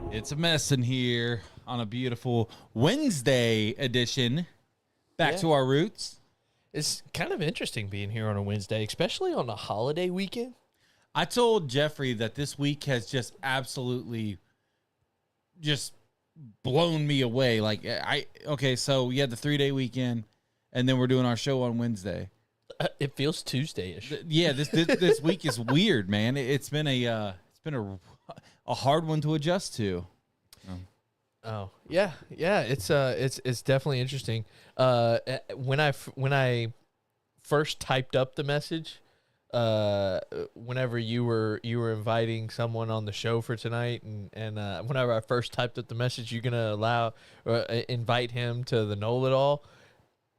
It's a mess in here on a beautiful Wednesday edition. Back to our roots. It's kind of interesting being here on a Wednesday, especially on a holiday weekend. I told Jeffrey that this week has just absolutely just blown me away. So we had the 3-day weekend, and then we're doing our show on Wednesday. It feels Tuesday-ish. This week is weird, man. It's been a hard one to adjust to. Oh yeah. It's definitely interesting. When I first typed up the message, whenever you were inviting someone on the show for tonight, and whenever I first typed up the message, you're gonna invite him to the Know It All.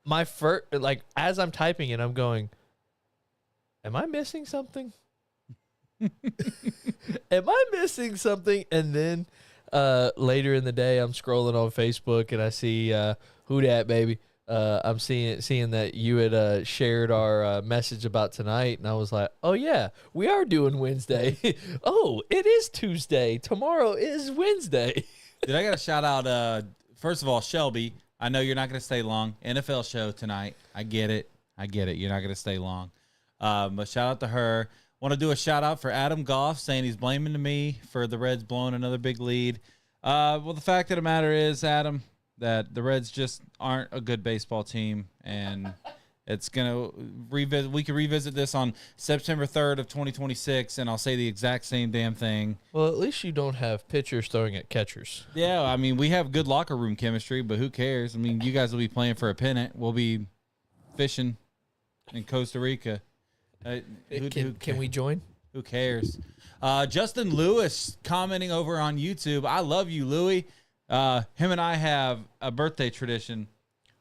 My first, as I'm typing it, I'm going, am I missing something? Am I missing something? And then later in the day, I'm scrolling on Facebook and I see who dat, baby. I'm seeing that you had shared our message about tonight, and I was like, oh yeah, we are doing Wednesday. Oh, it is Tuesday. Tomorrow is Wednesday. Dude, I got to shout out, first of all, Shelby. I know you're not going to stay long. NFL show tonight. I get it. You're not going to stay long. But shout out to her. Want to do a shout out for Adam Goff saying he's blaming me for the Reds blowing another big lead. Well, the fact of the matter is, Adam, that the Reds just aren't a good baseball team, and it's gonna revisit. We can revisit this on September 3rd of 2026, and I'll say the exact same damn thing. Well, at least you don't have pitchers throwing at catchers. Yeah, I mean, we have good locker room chemistry, but who cares? I mean, you guys will be playing for a pennant. We'll be fishing in Costa Rica. Can we join? Who cares? Justin Lewis commenting over on YouTube. I love you, Louie. Him and I have a birthday tradition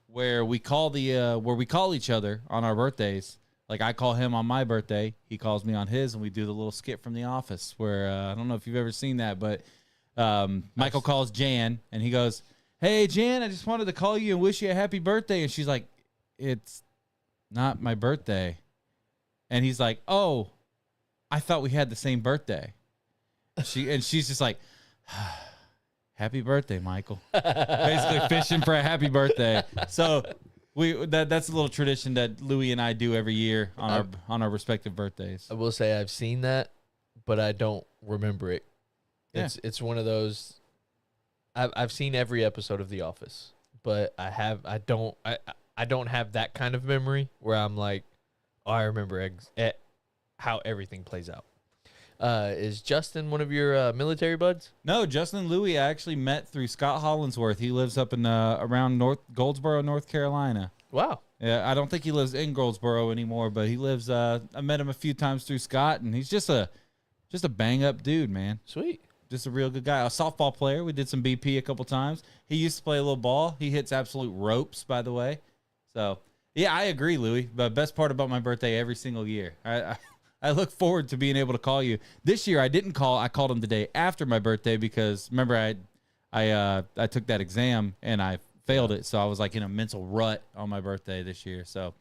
where we call each other on our birthdays. Like, I call him on my birthday, he calls me on his, and we do the little skit from The Office where I don't know if you've ever seen that, but Michael calls Jan and he goes, "Hey Jan, I just wanted to call you and wish you a happy birthday." And she's like, "It's not my birthday." And he's like, "Oh, I thought we had the same birthday." She's just like, "Happy birthday, Michael." Basically fishing for a happy birthday. So that's a little tradition that Louie and I do every year on our respective birthdays. I will say I've seen that, but I don't remember it. Yeah. It's one of those. I've seen every episode of The Office, but I don't have that kind of memory where I'm like, oh, I remember how everything plays out. Is Justin one of your military buds? No, Justin and Louie I actually met through Scott Hollinsworth. He lives up in around Goldsboro, North Carolina. Wow. Yeah, I don't think he lives in Goldsboro anymore, but he lives. I met him a few times through Scott, and he's just a bang up dude, man. Sweet. Just a real good guy. A softball player. We did some BP a couple times. He used to play a little ball. He hits absolute ropes, by the way. So yeah, I agree, Louie. The best part about my birthday every single year. I look forward to being able to call you. This year I didn't call. I called him the day after my birthday because remember I took that exam and I failed it, so I was like in a mental rut on my birthday this year. So,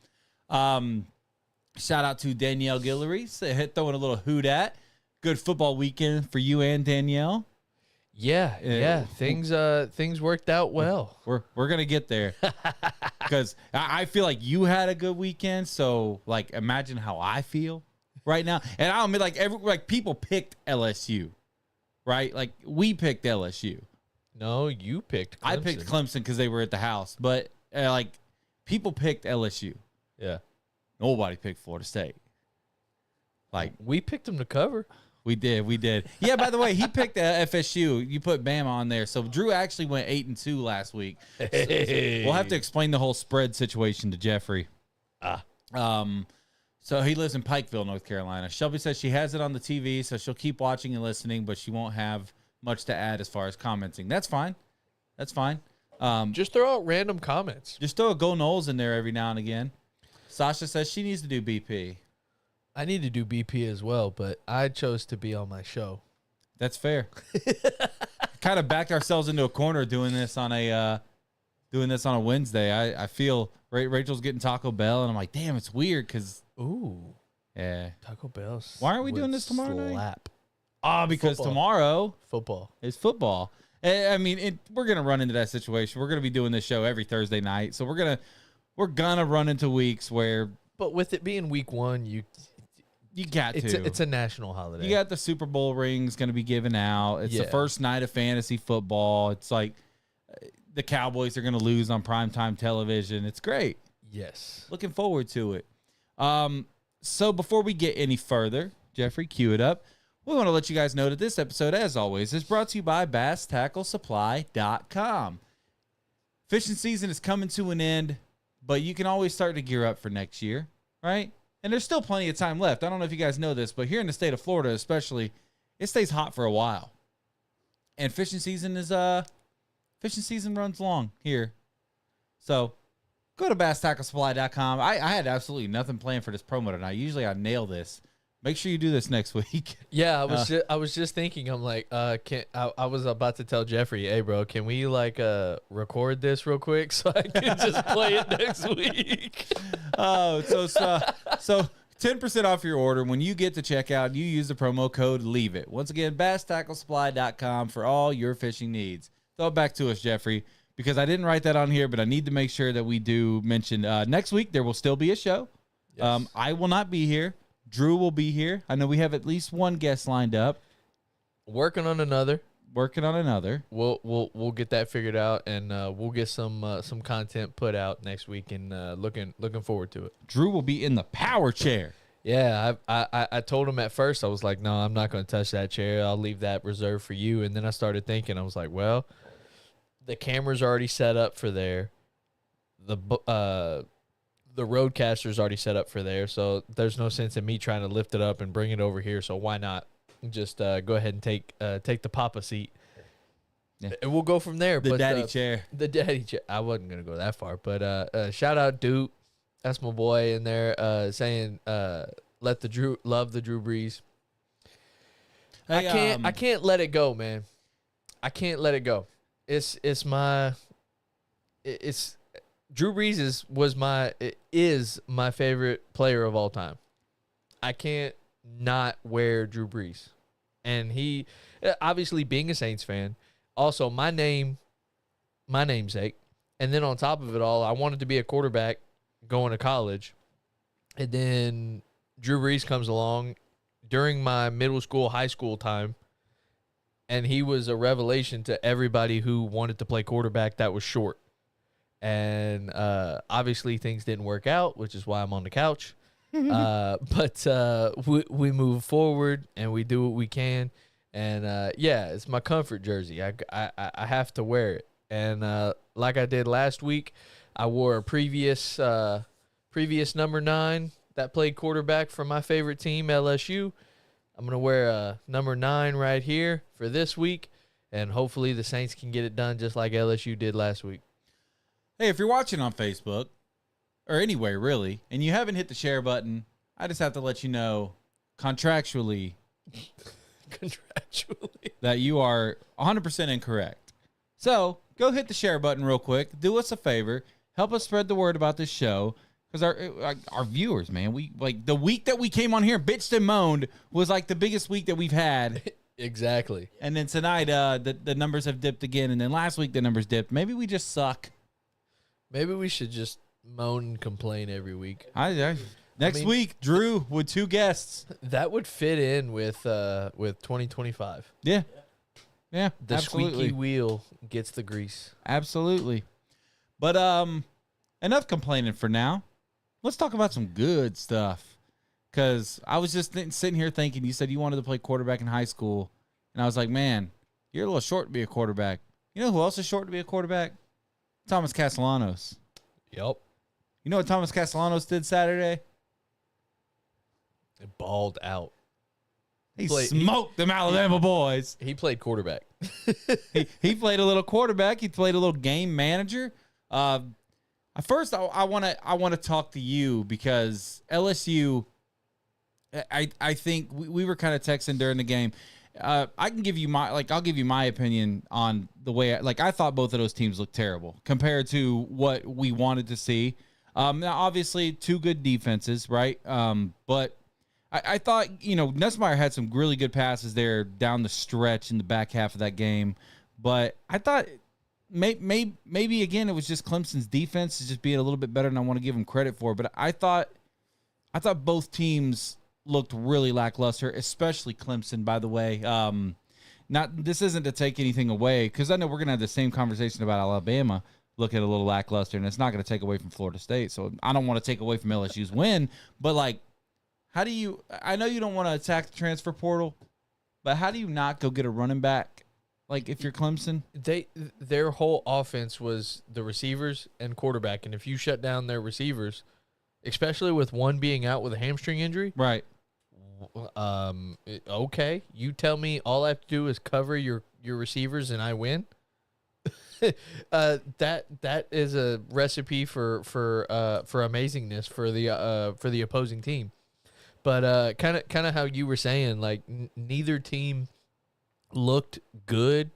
shout out to Danielle Guillory, throwing a little hoot at. Good football weekend for you and Danielle. Yeah. Things worked out well. We're gonna get there because I feel like you had a good weekend. So like, imagine how I feel right now. And I mean, like people picked LSU, right? Like we picked LSU. No, you picked Clemson. I picked Clemson because they were at the house, but like people picked LSU. Yeah. Nobody picked Florida State. Like we picked them to cover. We did. Yeah, by the way, he picked FSU. You put Bama on there. So Drew actually went 8-2 last week. Hey. So we'll have to explain the whole spread situation to Jeffrey. So he lives in Pikeville, North Carolina. Shelby says she has it on the TV, so she'll keep watching and listening, but she won't have much to add as far as commenting. That's fine. Just throw out random comments. Just throw a Go Knowles in there every now and again. Sasha says she needs to do BP. I need to do BP as well, but I chose to be on my show. That's fair. Kind of backed ourselves into a corner doing this on a Wednesday. I feel Rachel's getting Taco Bell, and I'm like, damn, it's weird because ooh, yeah, Taco Bell's. Why aren't we doing this tomorrow night? Because Football. tomorrow Football. is football. I mean, we're gonna run into that situation. We're gonna be doing this show every Thursday night, so we're gonna run into weeks where But with it being week 1, you got to. it's a national holiday. You got the Super Bowl rings going to be given out. It's the Yeah. first night of fantasy football. It's like the Cowboys are going to lose on primetime television. It's great. Yes. Looking forward to it. So before we get any further, Jeffrey, cue it up. We want to let you guys know that this episode, as always, is brought to you by BassTackleSupply.com. Fishing season is coming to an end, but you can always start to gear up for next year, right? And there's still plenty of time left. I don't know if you guys know this, but here in the state of Florida especially, it stays hot for a while. And fishing season runs long here. So go to BassTackleSupply.com. I had absolutely nothing planned for this promo tonight. Usually I nail this. Make sure you do this next week. Yeah, I was just thinking. I'm like, I was about to tell Jeffrey, hey, bro, can we record this real quick so I can just play it next week? Oh, so 10% off your order when you get to checkout. You use the promo code LEAVE IT. Once again, BassTackleSupply.com for all your fishing needs. Throw it back to us, Jeffrey, because I didn't write that on here, but I need to make sure that we do mention next week there will still be a show. Yes. I will not be here. Drew will be here. I know we have at least one guest lined up. Working on another. We'll get that figured out, and we'll get some content put out next week, and looking forward to it. Drew will be in the power chair. Yeah, I told him at first, I was like, no, I'm not going to touch that chair. I'll leave that reserved for you. And then I started thinking, I was like, well, the camera's already set up for there. The roadcaster's already set up for there, so there's no sense in me trying to lift it up and bring it over here. So why not just go ahead and take the papa seat, and we'll go from there. The daddy chair. The daddy chair. I wasn't gonna go that far, but shout out Duke. That's my boy in there saying love the Drew Brees. Hey, I can't let it go, man. I can't let it go. It's Drew Brees is my favorite player of all time. I can't not wear Drew Brees. And he, obviously being a Saints fan, also my namesake. And then on top of it all, I wanted to be a quarterback going to college. And then Drew Brees comes along during my middle school, high school time. And he was a revelation to everybody who wanted to play quarterback that was short. And obviously things didn't work out, which is why I'm on the couch. But we move forward and we do what we can. And yeah, it's my comfort jersey. I have to wear it. And like I did last week, I wore a previous number 9 that played quarterback for my favorite team, LSU. I'm going to wear a number 9 right here for this week. And hopefully the Saints can get it done just like LSU did last week. Hey, if you're watching on Facebook, or anywhere really, and you haven't hit the share button, I just have to let you know contractually that you are 100% incorrect. So go hit the share button real quick. Do us a favor. Help us spread the word about this show. Because our viewers, man, we like the week that we came on here, bitched and moaned, was like the biggest week that we've had. Exactly. And then tonight, the numbers have dipped again. And then last week, the numbers dipped. Maybe we just suck. Maybe we should just moan and complain every week. Next week, Drew with 2 guests. That would fit in with 2025. Yeah. The absolutely. squeaky wheel gets the grease. Absolutely. But enough complaining for now. Let's talk about some good stuff. Because I was just sitting here thinking, you said you wanted to play quarterback in high school. And I was like, man, you're a little short to be a quarterback. You know who else is short to be a quarterback? Thomas Castellanos. Yep. You know what Thomas Castellanos did Saturday? It balled out. He smoked them Alabama boys. He played quarterback. he played a little quarterback. He played a little game manager. First, I want to talk to you because LSU. I think we were kind of texting during the game. I can give you I'll give you my opinion on the way I thought both of those teams looked terrible compared to what we wanted to see. Now obviously 2 good defenses, right? But I thought, Nussmeier had some really good passes there down the stretch in the back half of that game. But I thought maybe again, it was just Clemson's defense is just being a little bit better than I want to give them credit for. But I thought both teams looked really lackluster, especially Clemson, by the way. This isn't to take anything away, because I know we're going to have the same conversation about Alabama looking a little lackluster, and it's not going to take away from Florida State. So I don't want to take away from LSU's win, but like, I know you don't want to attack the transfer portal, but how do you not go get a running back? Like, if you're Clemson, their whole offense was the receivers and quarterback, and if you shut down their receivers, especially with one being out with a hamstring injury, right? Okay, you tell me all I have to do is cover your receivers and I win. That is a recipe for amazingness for the opposing team. But kind of how you were saying, like neither team looked good.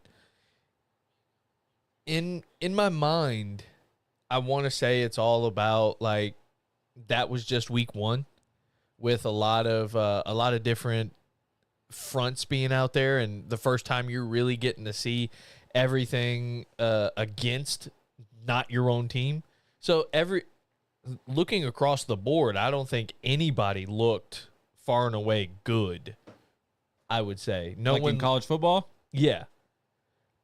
In my mind, I want to say it's all about like that was just week one, with a lot of different fronts being out there, and the first time you're really getting to see everything against not your own team. So looking across the board, I don't think anybody looked far and away good, I would say. No like one in college football? Yeah.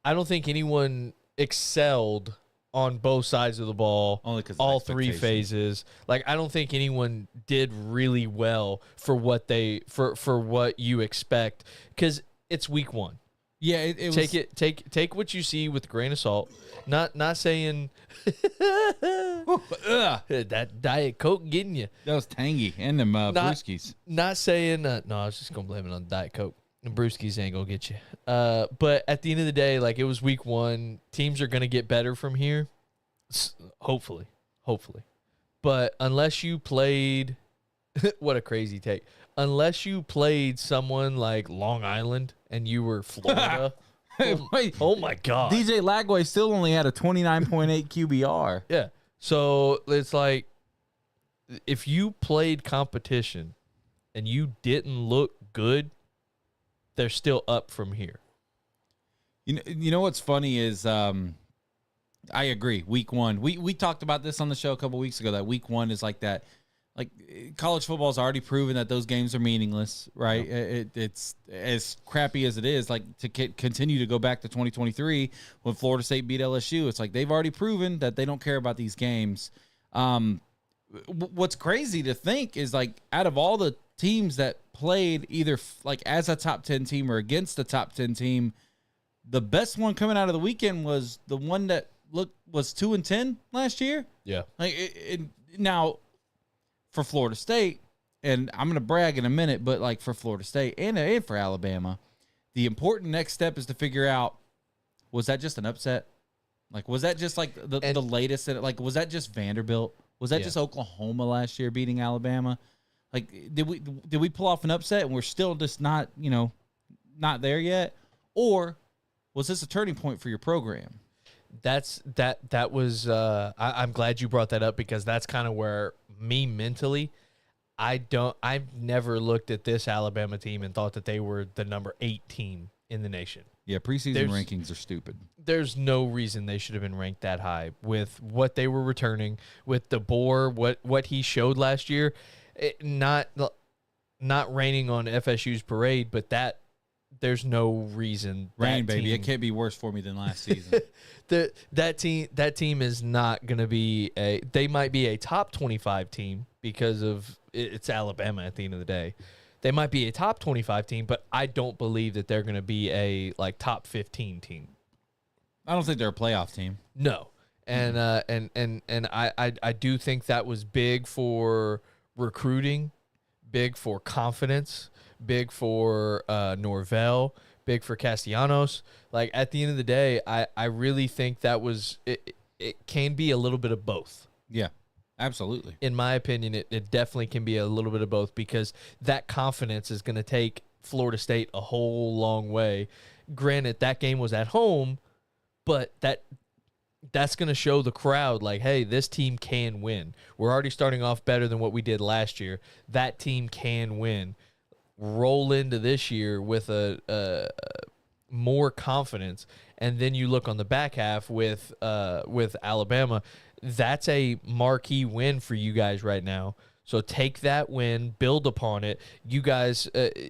I don't think anyone excelled on both sides of the ball, only because all three phases. Like, I don't think anyone did really well for what for what you expect, because it's week one. Yeah, take what you see with a grain of salt. Not saying that Diet Coke getting you. That was tangy, and them brewskis. Not saying no. I was just gonna blame it on Diet Coke. The brewskis ain't gonna get you. But at the end of the day, like, it was week one. Teams are gonna get better from here, hopefully. But unless you played, what a crazy take. Unless you played someone like Long Island and you were Florida. Wait, oh my God. DJ Lagway still only had a 29.8 QBR. Yeah. So it's like, if you played competition and you didn't look good, they're still up from here. You know what's funny is I agree. Week one, we talked about this on the show a couple weeks ago, that week one is like that. Like, college football has already proven that those games are meaningless, right? Yep. It's as crappy as it is. Like, to continue to go back to 2023 when Florida State beat LSU, it's like they've already proven that they don't care about these games. What's crazy to think is, like, out of all the teams that played either like as a top 10 team or against the top 10 team, the best one coming out of the weekend was the one that was 2-10 last year. Yeah. Like now, for Florida State, and I'm going to brag in a minute, but like for Florida State and for Alabama, the important next step is to figure out, was that just an upset? Like, was that just like the latest? Like, was that just Vanderbilt? Was that just Oklahoma last year beating Alabama? Like, did we pull off an upset and we're still just not there yet? Or was this a turning point for your program? That was I'm glad you brought that up, because that's kind of where me mentally, I've never looked at this Alabama team and thought that they were the number 8 team in the nation. Yeah, preseason rankings are stupid. There's no reason they should have been ranked that high with what they were returning, with DeBoer, what he showed last year. Not raining on FSU's parade, but there's no reason. Rain, baby. It can't be worse for me than last season. That team is not going to be they might be a top 25 team because of it's Alabama at the end of the day. They might be a top 25 team, but I don't believe that they're going to be a like top 15 team. I don't think they're a playoff team. No. And I do think that was big for recruiting, big for confidence, big for Norvell, big for Castellanos. Like, at the end of the day, I really think that was it can be a little bit of both. Yeah, absolutely. In my opinion, it definitely can be a little bit of both, because that confidence is going to take Florida State a whole long way. Granted, that game was at home, but that's going to show the crowd, like, hey, this team can win. We're already starting off better than what we did last year. That team can win. roll into this year with a more confidence, and then you look on the back half with Alabama, that's a marquee win for you guys right now. So take that win, build upon it. You guys, I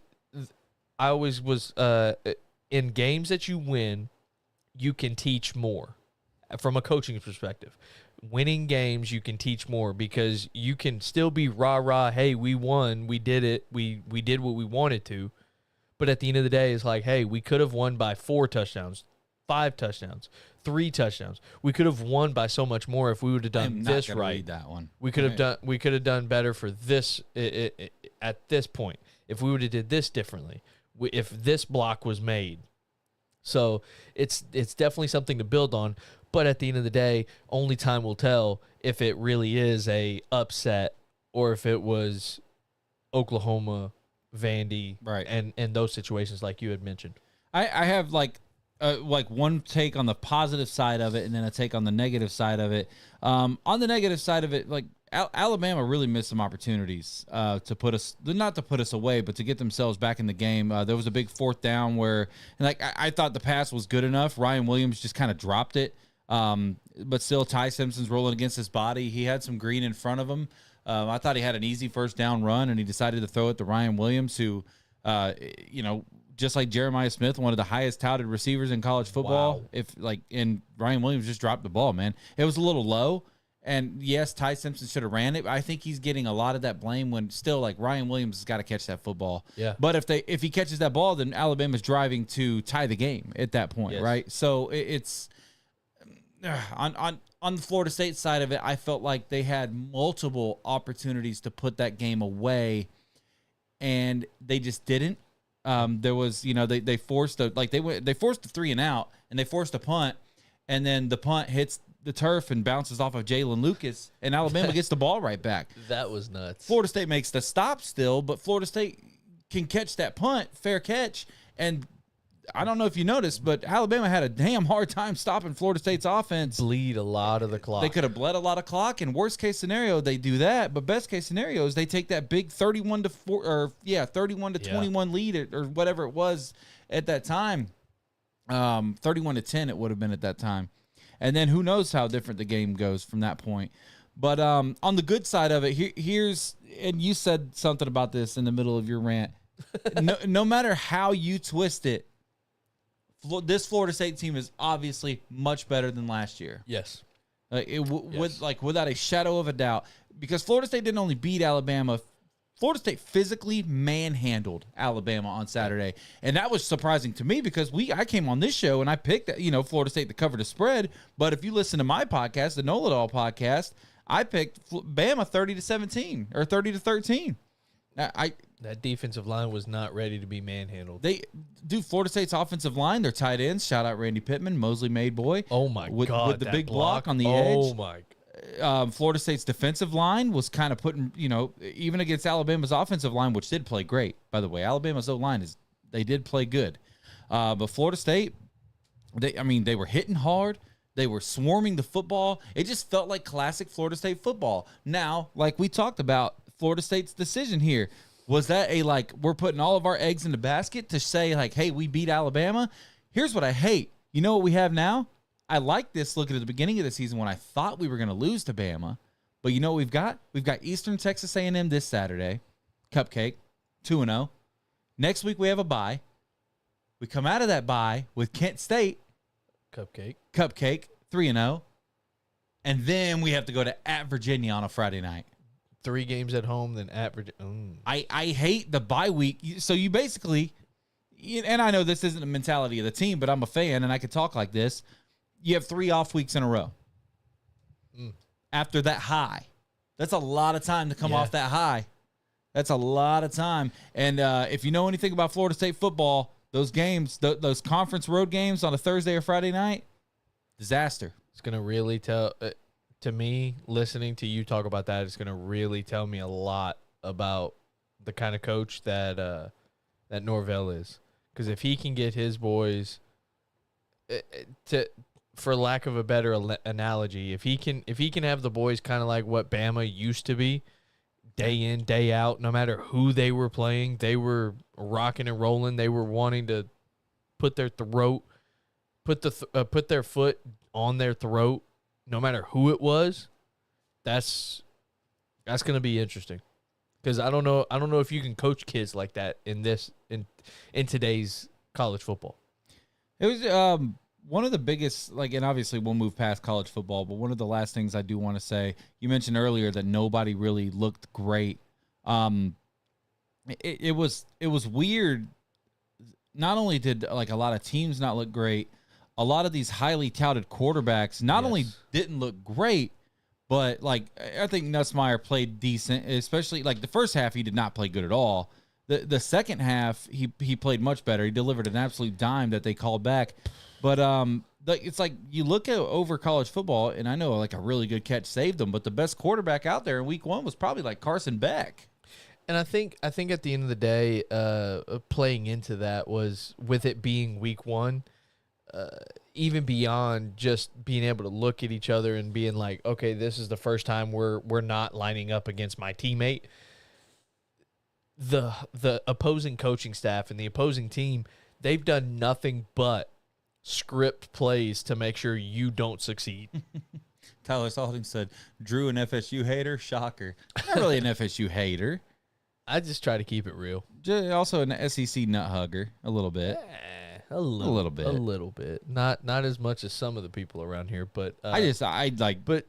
always was in games that you win, you can teach more from a coaching perspective. Winning games, you can teach more because you can still be rah-rah, hey, we won, we did it, we did what we wanted to. But at the end of the day, it's like, hey, we could have won by 4 touchdowns, 5 touchdowns, 3 touchdowns. We could have won by so much more if we would have done this right. Read that one. We could have done better for this at this point if we would have did this differently. If this block was made. So it's definitely something to build on. But at the end of the day, only time will tell if it really is a upset or if it was Oklahoma, Vandy, right, and those situations like you had mentioned. I have like one take on the positive side of it and then a take on the negative side of it. On the negative side of it, like Alabama really missed some opportunities to put us, not to put us away, but to get themselves back in the game. There was a big 4th down where, like, I thought the pass was good enough. Ryan Williams just kind of dropped it. But still, Ty Simpson's rolling against his body. He had some green in front of him. I thought he had an easy first down run, and he decided to throw it to Ryan Williams, who, just like Jeremiah Smith, one of the highest touted receivers in college football. Wow. And Ryan Williams just dropped the ball, man. It was a little low. And yes, Ty Simpson should have ran it. I think he's getting a lot of that blame when still, like, Ryan Williams has got to catch that football. Yeah. But if he catches that ball, then Alabama's driving to tie the game at that point, yes. right? So it's on the Florida State side of it, I felt like they had multiple opportunities to put that game away, and they just didn't. There was, they forced they forced a 3 and out, and they forced a punt, and then the punt hits the turf and bounces off of Jalen Lucas, and Alabama gets the ball right back. That was nuts. Florida State makes the stop still, but Florida State can catch that punt, fair catch, and I don't know if you noticed, but Alabama had a damn hard time stopping Florida State's offense. Bleed a lot of the clock. They could have bled a lot of clock, and worst case scenario, they do that. But best case scenario is they take that big 31 to 21 lead or whatever it was at that time. 31 to 10 it would have been at that time. And then who knows how different the game goes from that point. But on the good side of it, here's, and you said something about this in the middle of your rant. No matter how you twist it, this Florida State team is obviously much better than last year. Yes. Without a shadow of a doubt. Because Florida State didn't only beat Alabama, Florida State physically manhandled Alabama on Saturday. And that was surprising to me because I came on this show and I picked, Florida State to cover the spread. But if you listen to my podcast, the Know It All podcast, I picked Bama 30-17 or 30-13. That defensive line was not ready to be manhandled. Florida State's offensive line, their tight ends, shout out Randy Pittman, Mosley made boy. Oh, my God. With the big block on the edge. Oh, my God. Florida State's defensive line was kind of putting, even against Alabama's offensive line, which did play great, by the way. Alabama's O-line, they did play good. But Florida State, they were hitting hard. They were swarming the football. It just felt like classic Florida State football. Now, like we talked about, Florida State's decision here, was that we're putting all of our eggs in the basket to say, hey, we beat Alabama? Here's what I hate. You know what we have now? I like this looking at the beginning of the season when I thought we were going to lose to Bama. But you know what we've got? We've got Eastern Texas A&M this Saturday. Cupcake, 2-0. Next week we have a bye. We come out of that bye with Kent State. Cupcake, 3-0. And then we have to go to at Virginia on a Friday night. 3 games at home, then at Virginia. I hate the bye week. So you basically, and I know this isn't the mentality of the team, but I'm a fan and I could talk like this. You have 3 off weeks in a row. After that high. That's a lot of time to come off that high. That's a lot of time. And if you know anything about Florida State football, those games, those conference road games on a Thursday or Friday night, disaster. It's going to really tell... to me, listening to you talk about that is going to really tell me a lot about the kind of coach that Norvell is. Because if he can get his boys for lack of a better analogy, if he can have the boys kind of like what Bama used to be, day in, day out. No matter who they were playing, they were rocking and rolling. They were wanting to put their foot on their throat, no matter who it was. That's going to be interesting, because I don't know if you can coach kids like that in today's college football. It was one of the biggest, and obviously we'll move past college football, but one of the last things I do want to say, you mentioned earlier that nobody really looked great. It was weird. Not only did a lot of teams not look great, a lot of these highly touted quarterbacks not only didn't look great, but I think Nussmeier played decent, especially the first half he did not play good at all. The second half he played much better. He delivered an absolute dime that they called back. But it's you look at over college football, and I know a really good catch saved them, but the best quarterback out there in week 1 was probably Carson Beck. And I think at the end of the day, playing into that was, with it being week 1, even beyond just being able to look at each other and being like, okay, this is the first time we're not lining up against my teammate. The opposing coaching staff and the opposing team, they've done nothing but script plays to make sure you don't succeed. Tyler Salting said, Drew, an FSU hater? Shocker. Not really an FSU hater. I just try to keep it real. Also an SEC nut hugger, a little bit. A little bit. Not as much as some of the people around here, but But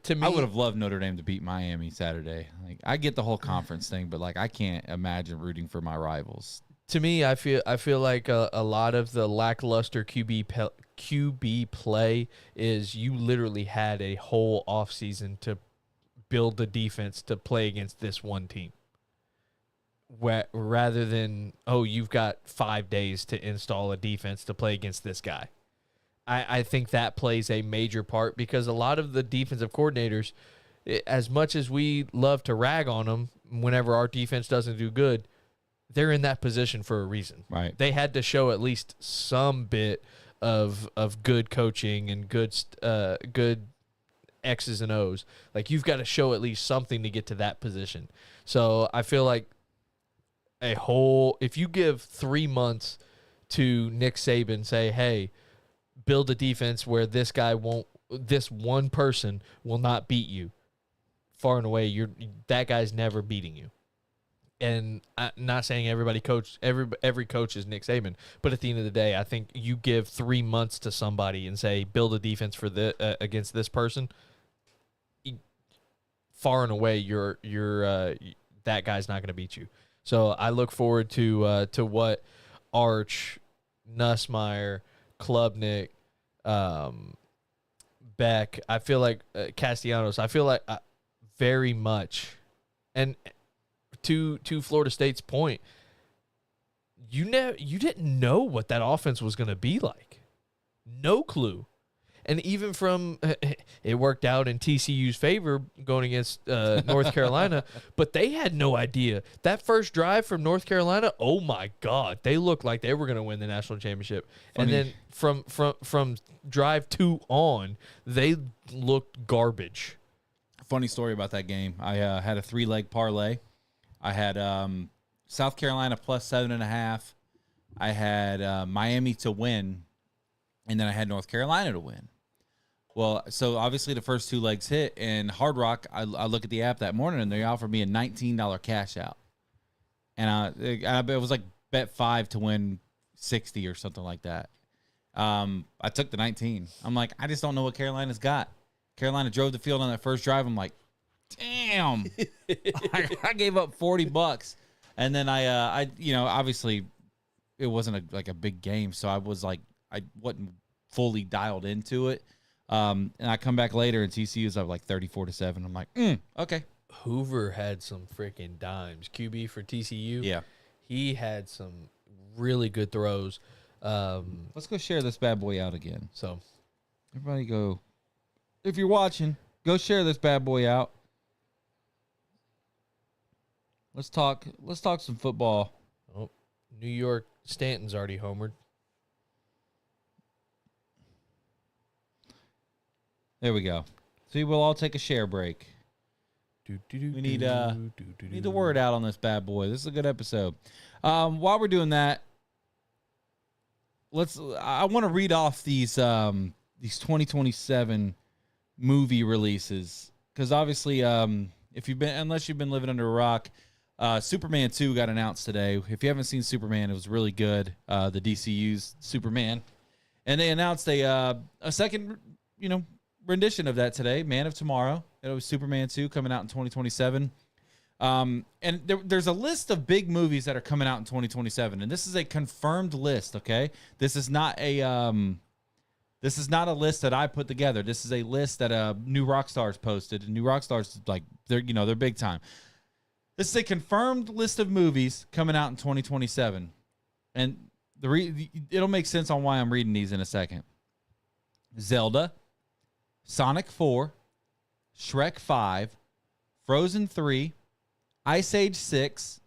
to me, I would have loved Notre Dame to beat Miami Saturday. I get the whole conference thing, but I can't imagine rooting for my rivals. To me, I feel like a lot of the lackluster QB play is you literally had a whole offseason to build the defense to play against this one team. Rather than, you've got 5 days to install a defense to play against this guy. I think that plays a major part, because a lot of the defensive coordinators, as much as we love to rag on them whenever our defense doesn't do good, they're in that position for a reason. Right. They had to show at least some bit of good coaching and good X's and O's. You've got to show at least something to get to that position. So I feel like if you give 3 months to Nick Saban, say, hey, build a defense where this one person will not beat you, far and away, that guy's never beating you. And I'm not saying every coach is Nick Saban, but at the end of the day, I think you give 3 months to somebody and say, build a defense for against this person, far and away, that guy's not going to beat you. So I look forward to what Arch, Nussmeier, Klubnik, Beck, I feel like Castellanos, I feel like very much, and to Florida State's point, you didn't know what that offense was going to be like. No clue. And even from it worked out in TCU's favor going against North Carolina, but they had no idea. That first drive from North Carolina, oh my God, they looked like they were going to win the national championship. Funny. And then from drive 2 on, they looked garbage. Funny story about that game. I had a 3-leg parlay. I had South Carolina plus 7.5. I had Miami to win, and then I had North Carolina to win. Well, so obviously the first 2 legs hit, and Hard Rock, I look at the app that morning, and they offered me a $19 cash out. And it was bet 5 to win 60 or something like that. I took the 19. I'm like, I just don't know what Carolina's got. Carolina drove the field on that first drive. I'm like, damn. I gave up $40. And then I obviously it wasn't a big game, so I was I wasn't fully dialed into it. And I come back later and TCU's up 34-7. I'm like, okay. Hoover had some freaking dimes. QB for TCU. Yeah. He had some really good throws. Let's go share this bad boy out again. So everybody go. If you're watching, go share this bad boy out. Let's talk some football. Oh, New York Stanton's already homered. There we go. See, we'll all take a share break. We need the word out on this bad boy. This is a good episode. While we're doing that, I want to read off these 2027 movie releases, because obviously, unless you've been living under a rock, Superman 2 got announced today. If you haven't seen Superman, it was really good. The DCU's Superman, and they announced a second, rendition of that today, Man of Tomorrow. It was Superman 2 coming out in 2027. And there's a list of big movies that are coming out in 2027, and this is a confirmed list. Okay, this is not a list that I put together. This is a list that New Rockstars posted, and New Rockstars, like, they're big time. This is a confirmed list of movies coming out in 2027, and it'll make sense on why I'm reading these in a second. Zelda, Sonic 4, Shrek 5, Frozen 3, Ice Age 6,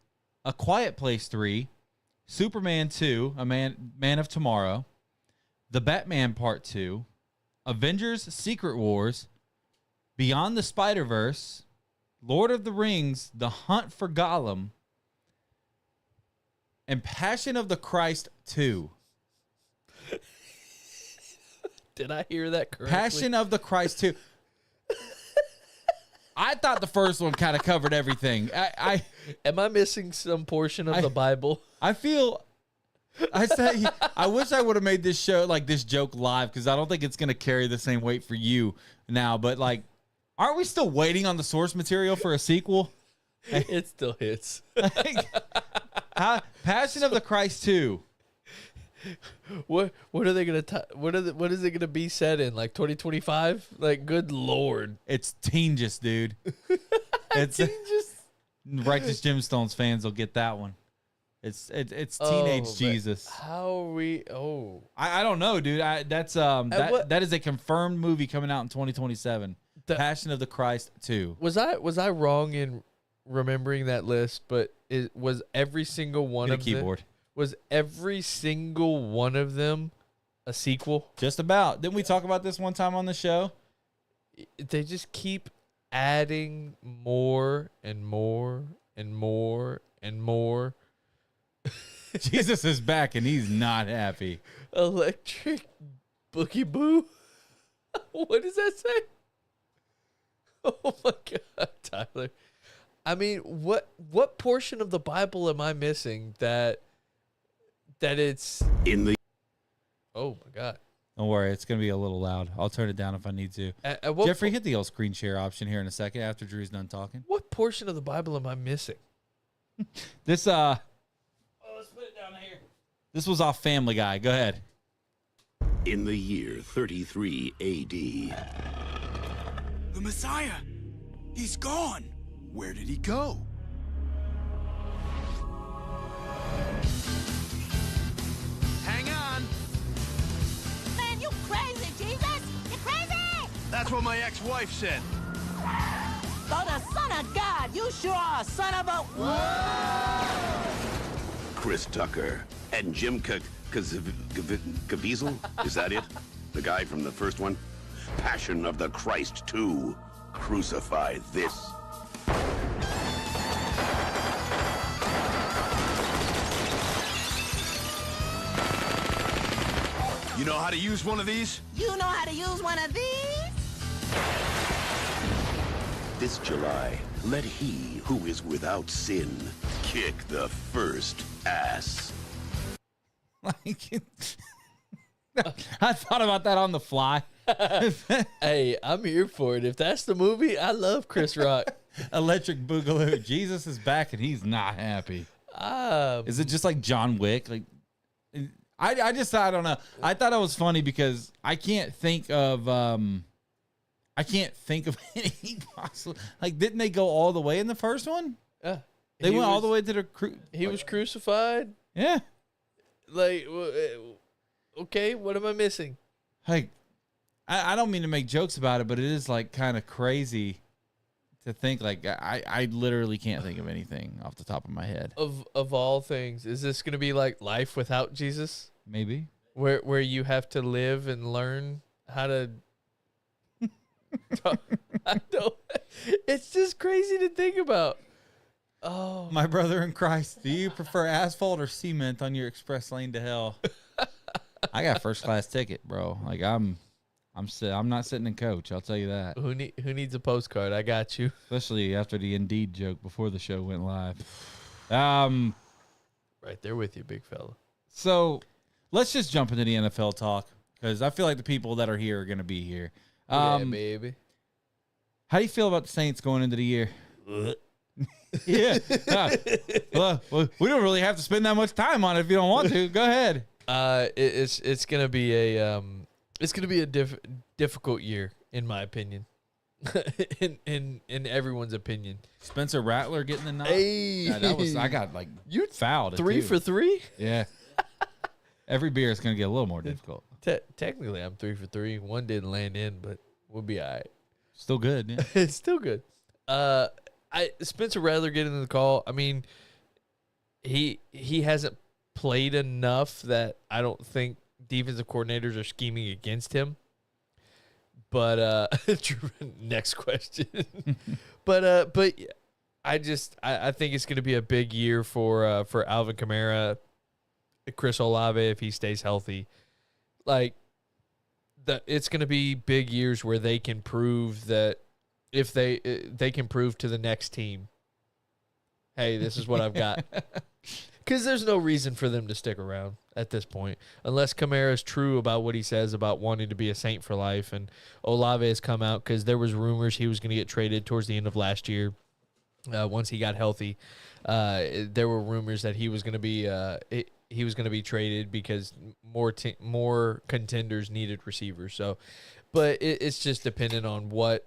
A Quiet Place 3, Superman 2, Man of Tomorrow, The Batman Part 2, Avengers Secret Wars, Beyond the Spider-Verse, Lord of the Rings, The Hunt for Gollum, and Passion of the Christ 2. Did I hear that correctly? Passion of the Christ 2. I thought the first one kind of covered everything. Am I missing some portion of the Bible? I wish I would have made this joke live, because I don't think it's going to carry the same weight for you now. But, like, aren't we still waiting on the source material for a sequel? It still hits. Passion of the Christ 2. What are they gonna? What is it gonna be set in? Like 2025? Like, good Lord! It's Teengus, dude. It's Teengus. Righteous Gemstones fans will get that one. It's teenage Jesus. How are we? Oh, I don't know, dude. That is a confirmed movie coming out in 2027. Passion of the Christ 2. Was I wrong in remembering that list? But it was every single one of them. Was every single one of them a sequel? Just about. Didn't we talk about this one time on the show? They just keep adding more and more and more and more. Jesus is back and he's not happy. Electric Boogie Boo? What does that say? Oh my God, Tyler. I mean, what portion of the Bible am I missing that it's in the... Oh my God. Don't worry, it's going to be a little loud. I'll turn it down if I need to. Jeffrey, hit the old screen share option here in a second after Drew's done talking. What portion of the Bible am I missing? This, let's put it down here. This was off Family Guy. Go ahead. In the year 33 A.D. The Messiah! He's gone! Where did he go? Hang on! Man, you crazy, Jesus! You're crazy! That's what my ex-wife said. Oh, the Son of God! You sure are a son of a... Chris Tucker and Jim Caviezel? Is that it? The guy from the first one? Passion of the Christ 2. Crucify this. You know how to use one of these? You know how to use one of these? This July, let he who is without sin kick the first ass. Like, I thought about that on the fly. Hey, I'm here for it. If that's the movie, I love Chris Rock. Electric Boogaloo. Jesus is back and he's not happy. Is it just like John Wick? Like, I don't know. I thought it was funny because I can't think of any possible. Like, didn't they go all the way in the first one? They went all the way to the He was crucified. Yeah. Like, okay, what am I missing? Like, I don't mean to make jokes about it, but it is like kind of crazy to think. Like, I literally can't think of anything off the top of my head. Of all things, is this going to be like life without Jesus? Maybe. Where you have to live and learn how to talk. I don't. It's just crazy to think about. Oh, My brother in Christ, do you prefer asphalt or cement on your express lane to hell? I got first class ticket, bro. Like I'm not sitting in coach. I'll tell you that. who needs a postcard? I got you. Especially after the Indeed joke before the show went live. Right there with you, big fella. So let's just jump into the NFL talk because I feel like the people that are here are going to be here. Yeah, baby. How do you feel about the Saints going into the year? Yeah. Well, we don't really have to spend that much time on it if you don't want to. Go ahead. It's gonna be a difficult year in my opinion, in everyone's opinion. Spencer Rattler getting the nod. Hey, Yeah, I got like you fouled. 3 for 3. Yeah. Every beer is going to get a little more difficult. Technically, I'm 3 for 3. One didn't land in, but we'll be all right. Still good. Yeah. It's still good. Spencer Rattler getting the call. I mean, he hasn't played enough that I don't think defensive coordinators are scheming against him. But next question. but I think it's going to be a big year for Alvin Kamara, Chris Olave if he stays healthy. Like it's going to be big years where they can prove that if they can prove to the next team, hey, this is what I've got. Because there's no reason for them to stick around at this point, unless Kamara is true about what he says about wanting to be a Saint for life. And Olave has come out because there was rumors he was going to get traded towards the end of last year. Once he got healthy, there were rumors that he was going to be traded because more contenders needed receivers. So, but it's just dependent on what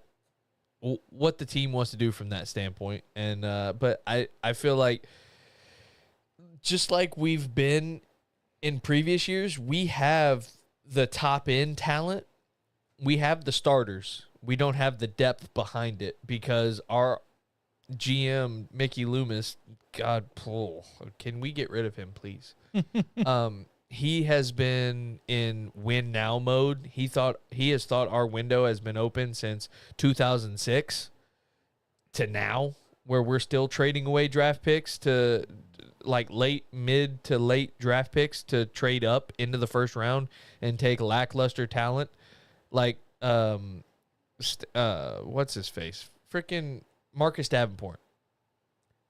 the team wants to do from that standpoint. And but I feel like just like we've been in previous years, we have the top end talent. We have the starters. We don't have the depth behind it because our GM, Mickey Loomis, God, can we get rid of him, please? He has been in win now mode. He has thought our window has been open since 2006 to now, where we're still trading away draft picks to like mid to late draft picks to trade up into the first round and take lackluster talent. Like, what's his face? Freaking Marcus Davenport.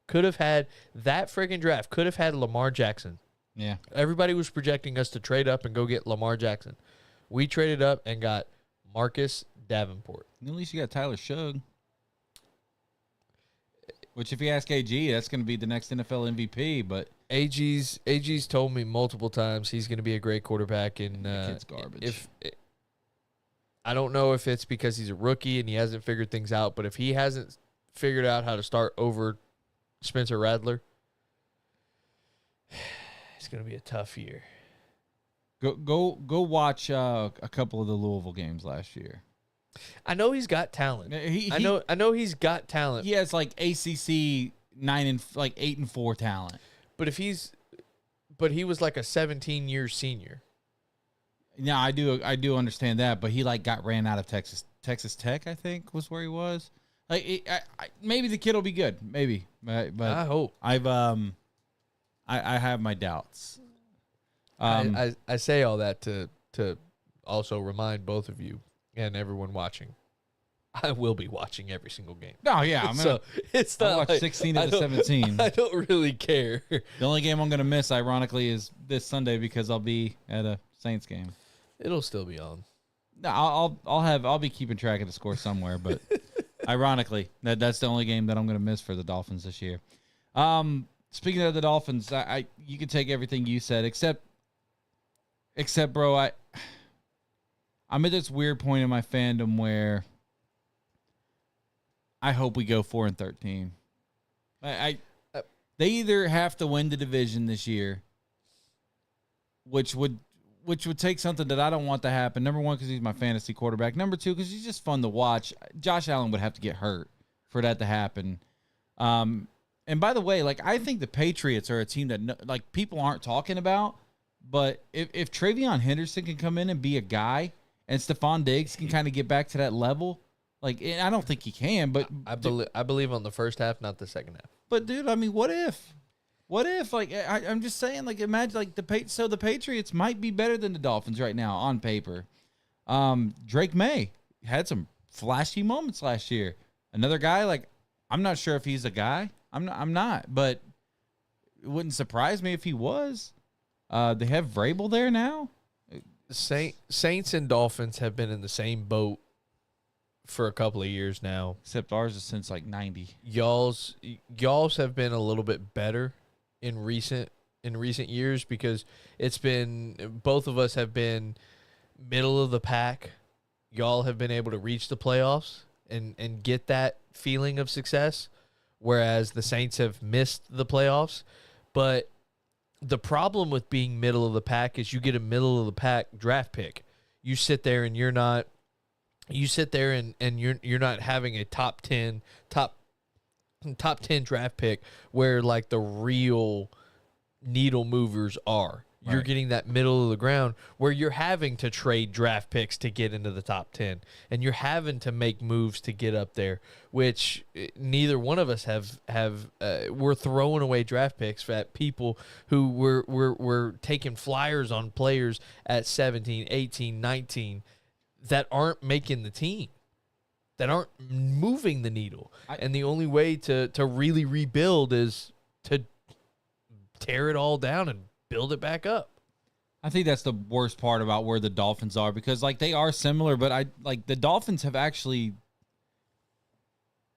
Could have had that freaking draft. Could have had Lamar Jackson. Yeah. Everybody was projecting us to trade up and go get Lamar Jackson. We traded up and got Marcus Davenport. At least you got Tyler Shug. Which, if you ask AG, that's going to be the next NFL MVP. But AG's told me multiple times he's going to be a great quarterback. And kid's garbage. I don't know if it's because he's a rookie and he hasn't figured things out, but if he hasn't figured out how to start over Spencer Rattler, it's going to be a tough year. Go watch a couple of the Louisville games last year. I know he's got talent. I know he's got talent. He has like ACC 8-4 talent. But he was like a 17-year senior. Yeah, I do understand that, but he like got ran out of Texas Tech, I think was where he was. Like maybe the kid will be good, maybe, but I hope. I have my doubts. I say all that to also remind both of you and everyone watching, I will be watching every single game. No, yeah, so it's not. I watched 16 of the 17. I don't really care. The only game I'm going to miss, ironically, is this Sunday because I'll be at a Saints game. It'll still be on. No, I'll be keeping track of the score somewhere, but ironically, that's the only game that I'm going to miss for the Dolphins this year. Speaking of the Dolphins, you can take everything you said, except, bro, I'm at this weird point in my fandom where I hope we go 4-13. They either have to win the division this year, which would take something that I don't want to happen. Number one, because he's my fantasy quarterback. Number two, because he's just fun to watch. Josh Allen would have to get hurt for that to happen. And by the way, like I think the Patriots are a team that like people aren't talking about. But if Travion Henderson can come in and be a guy, and Stephon Diggs can kind of get back to that level, Like, and I don't think he can, but I believe on the first half, not the second half. But dude, I mean, what if? What if? Like, I'm just saying. Like, imagine like the Patriots might be better than the Dolphins right now on paper. Drake May had some flashy moments last year. Another guy, like, I'm not sure if he's a guy. I'm not, but it wouldn't surprise me if he was. They have Vrabel there now. Saints and Dolphins have been in the same boat for a couple of years now. Except ours is since like 90. Y'all's have been a little bit better in recent years because it's been, both of us have been middle of the pack. Y'all have been able to reach the playoffs and get that feeling of success, whereas the Saints have missed the playoffs. But the problem with being middle of the pack is you get a middle of the pack draft pick. You sit there and you're not having a top 10 draft pick where like the real needle movers are. You're getting that middle of the ground where you're having to trade draft picks to get into the top 10, and you're having to make moves to get up there, which neither one of us have we're throwing away draft picks at people who were taking flyers on players at 17, 18, 19 that aren't making the team, that aren't moving the needle. And the only way to really rebuild is to tear it all down and build it back up. I think that's the worst part about where the Dolphins are, because like they are similar, but the Dolphins have actually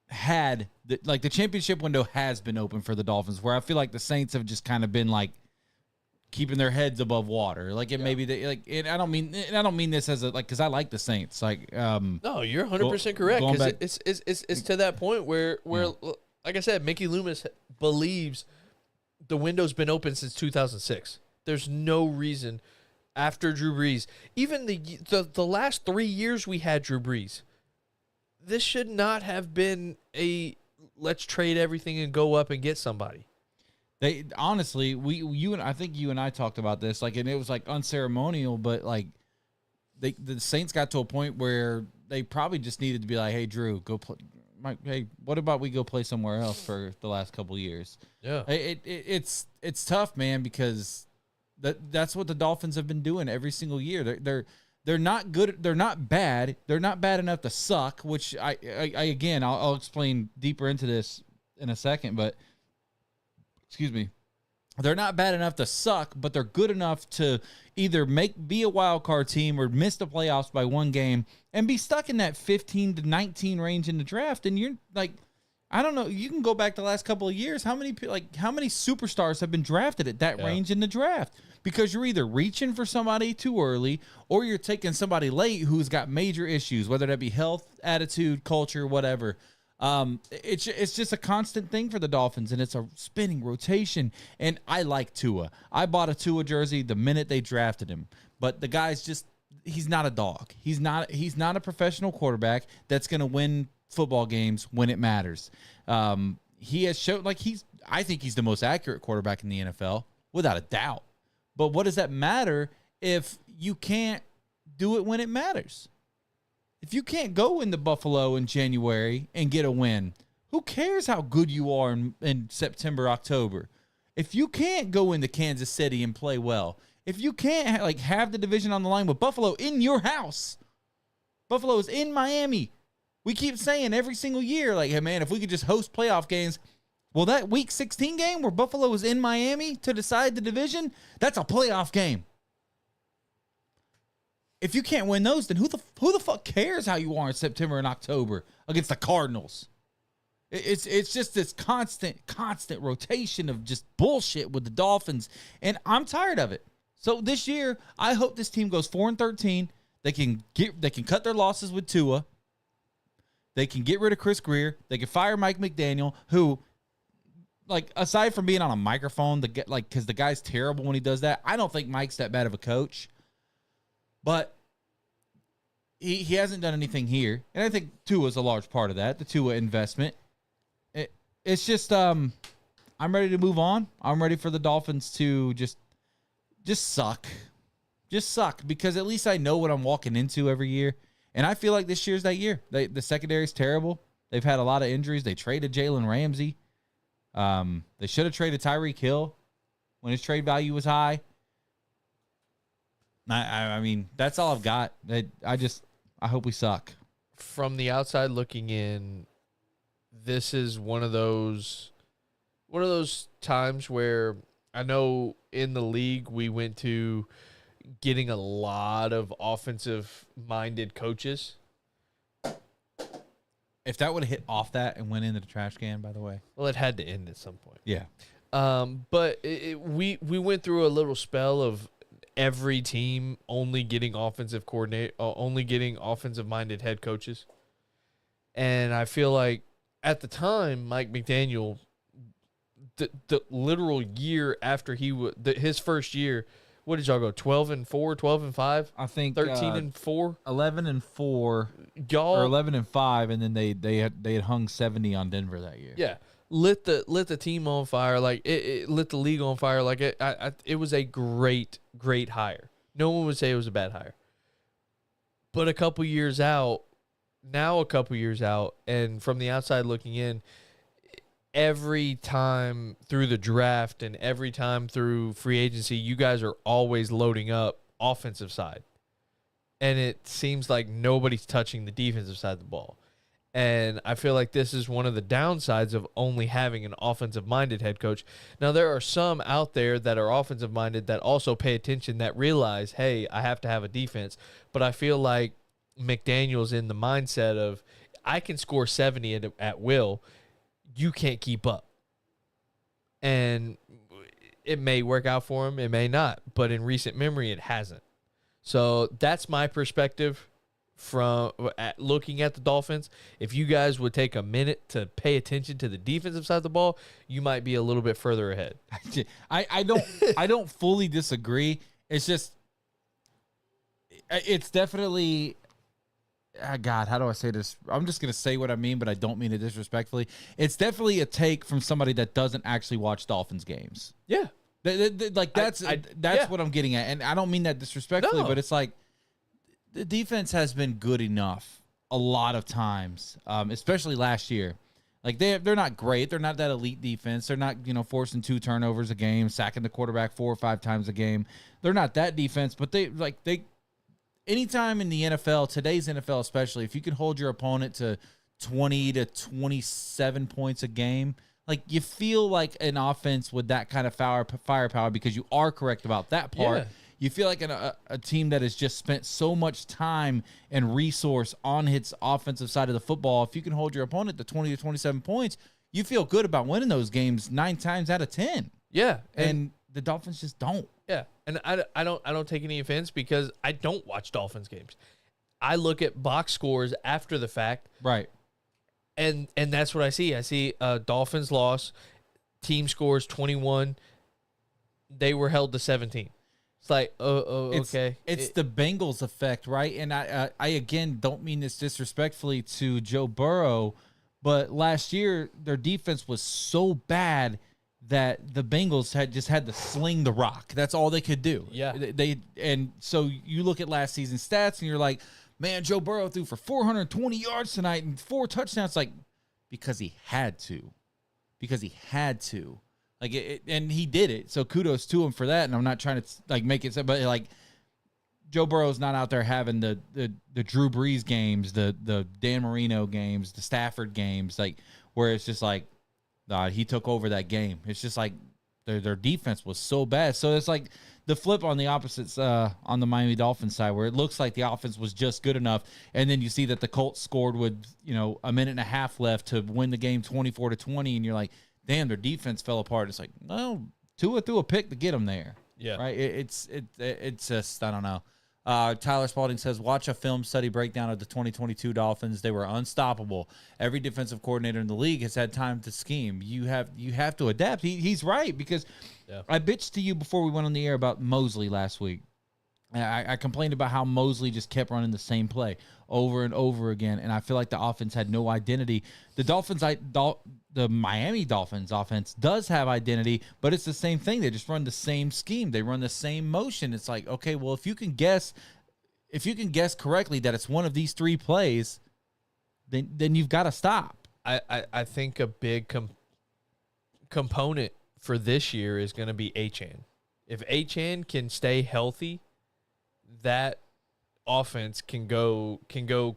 had the championship window has been open for the Dolphins, where I feel like the Saints have just kind of been like keeping their heads above water. Like it maybe they like it, I don't mean this as a like, because I like the Saints. Like no, you're 100% correct, because it's to that point where like I said, Mickey Loomis believes the window's been open since 2006. There's no reason after Drew Brees, even the last 3 years we had Drew Brees, this should not have been a let's trade everything and go up and get somebody. They honestly, I think you and I talked about this, like, and it was like unceremonial, but like the Saints got to a point where they probably just needed to be like, hey Drew, go play. Hey, what about we go play somewhere else for the last couple of years? Yeah, it's tough, man, because that's what the Dolphins have been doing every single year. They're not good. They're not bad. They're not bad enough to suck. Which I again, I'll explain deeper into this in a second. But excuse me, they're not bad enough to suck, but they're good enough to either be a wild card team or miss the playoffs by one game and be stuck in that 15 to 19 range in the draft. And you're like, I don't know. You can go back the last couple of years. How many superstars have been drafted at that range in the draft? Because you're either reaching for somebody too early or you're taking somebody late who's got major issues, whether that be health, attitude, culture, whatever. It's just a constant thing for the Dolphins, and it's a spinning rotation. And I like Tua. I bought a Tua jersey the minute they drafted him, but the guy's he's not a dog. He's not a professional quarterback that's going to win football games when it matters. He has shown I think he's the most accurate quarterback in the NFL without a doubt. But what does that matter if you can't do it when it matters? If you can't go into Buffalo in January and get a win, who cares how good you are in September, October? If you can't go into Kansas City and play well, if you can't have the division on the line with Buffalo in your house, Buffalo is in Miami. We keep saying every single year, like, hey man, if we could just host playoff games, well, that Week 16 game where Buffalo was in Miami to decide the division, that's a playoff game. If you can't win those, then who the fuck cares how you are in September and October against the Cardinals? It's just this constant rotation of just bullshit with the Dolphins, and I'm tired of it. So this year, I hope this team goes 4-13. They can cut their losses with Tua. They can get rid of Chris Greer. They can fire Mike McDaniel, who, like, aside from being on a microphone, because the guy's terrible when he does that. I don't think Mike's that bad of a coach. But he hasn't done anything here. And I think Tua's a large part of that, the Tua investment. It's just I'm ready to move on. I'm ready for the Dolphins to just suck. Just suck, because at least I know what I'm walking into every year. And I feel like this year's that year. The secondary is terrible. They've had a lot of injuries. They traded Jalen Ramsey. They should have traded Tyreek Hill when his trade value was high. I mean, that's all I've got. I hope we suck. From the outside looking in, this is one of those times where I know in the league we went to getting a lot of offensive-minded coaches. If that would have hit off that and went into the trash can, by the way. Well, it had to end at some point. Yeah. But we went through a little spell of every team only getting offensive-minded head coaches. And I feel like at the time, Mike McDaniel, the literal year after his first year, what did y'all go? 12-4, 12-5? I think 13-4, 11-4, y'all, or 11-5, and then they had hung 70 on Denver that year. yeah, lit the team on fire, like it lit the league on fire. Like it was a great hire. No one would say it was a bad hire. But a couple years out, and from the outside looking in, every time through the draft and every time through free agency, you guys are always loading up offensive side. And it seems like nobody's touching the defensive side of the ball. And I feel like this is one of the downsides of only having an offensive-minded head coach. Now, there are some out there that are offensive-minded that also pay attention, that realize, hey, I have to have a defense. But I feel like McDaniel's in the mindset of, I can score 70 at will. You can't keep up. And it may work out for him, it may not, but in recent memory, it hasn't. So that's my perspective from looking at the Dolphins. If you guys would take a minute to pay attention to the defensive side of the ball, you might be a little bit further ahead. I don't fully disagree. It's just, it's definitely, God, how do I say this? I'm just going to say what I mean, but I don't mean it disrespectfully. It's definitely a take from somebody that doesn't actually watch Dolphins games. Yeah. Like that's yeah. what I'm getting at. And I don't mean that disrespectfully, No. but it's like the defense has been good enough a lot of times, especially last year. Like they're not great. They're not that elite defense. They're not, forcing 2 turnovers a game, sacking the quarterback 4 or 5 times a game. They're not that defense, but they anytime in the NFL, today's NFL especially, if you can hold your opponent to 20 to 27 points a game, like you feel like an offense with that kind of firepower, because you are correct about that part. Yeah. You feel like a team that has just spent so much time and resource on its offensive side of the football. If you can hold your opponent to 20 to 27 points, you feel good about winning those games 9 times out of 10. Yeah. And the Dolphins just don't. Yeah, and I don't take any offense because I don't watch Dolphins games. I look at box scores after the fact, Right. and that's what I see. I see Dolphins loss, team scores 21. They were held to 17. It's like, okay. It's the Bengals effect, right? And I again don't mean this disrespectfully to Joe Burrow, but last year their defense was so bad that the Bengals had to sling the rock. That's all they could do. Yeah. And so you look at last season's stats and you're like, man, Joe Burrow threw for 420 yards tonight and 4 touchdowns. Like, because he had to. Like, and he did it. So kudos to him for that. And I'm not trying to make it, but like Joe Burrow's not out there having the Drew Brees games, the Dan Marino games, the Stafford games, like where it's just like, he took over that game. It's just like their defense was so bad. So it's like the flip on the opposites on the Miami Dolphins side, where it looks like the offense was just good enough, and then you see that the Colts scored with a minute and a half left to win the game 24-20, and you're like, damn, their defense fell apart. It's like, well, Tua threw a pick to get them there. Yeah, right. It's just, I don't know. Tyler Spalding says, watch a film study breakdown of the 2022 Dolphins. They were unstoppable. Every defensive coordinator in the league has had time to scheme. You have to adapt. He's right, because I bitched to you before we went on the air about Mosley last week. I complained about how Mosley just kept running the same play over and over again, and I feel like the offense had no identity. The Miami Dolphins offense does have identity, but it's the same thing. They just run the same scheme. They run the same motion. It's like, okay, well, if you can guess if you can guess correctly that it's one of these 3 plays, then you've got to stop. I think a big component for this year is going to be Achane. If Achane can stay healthy, that offense can go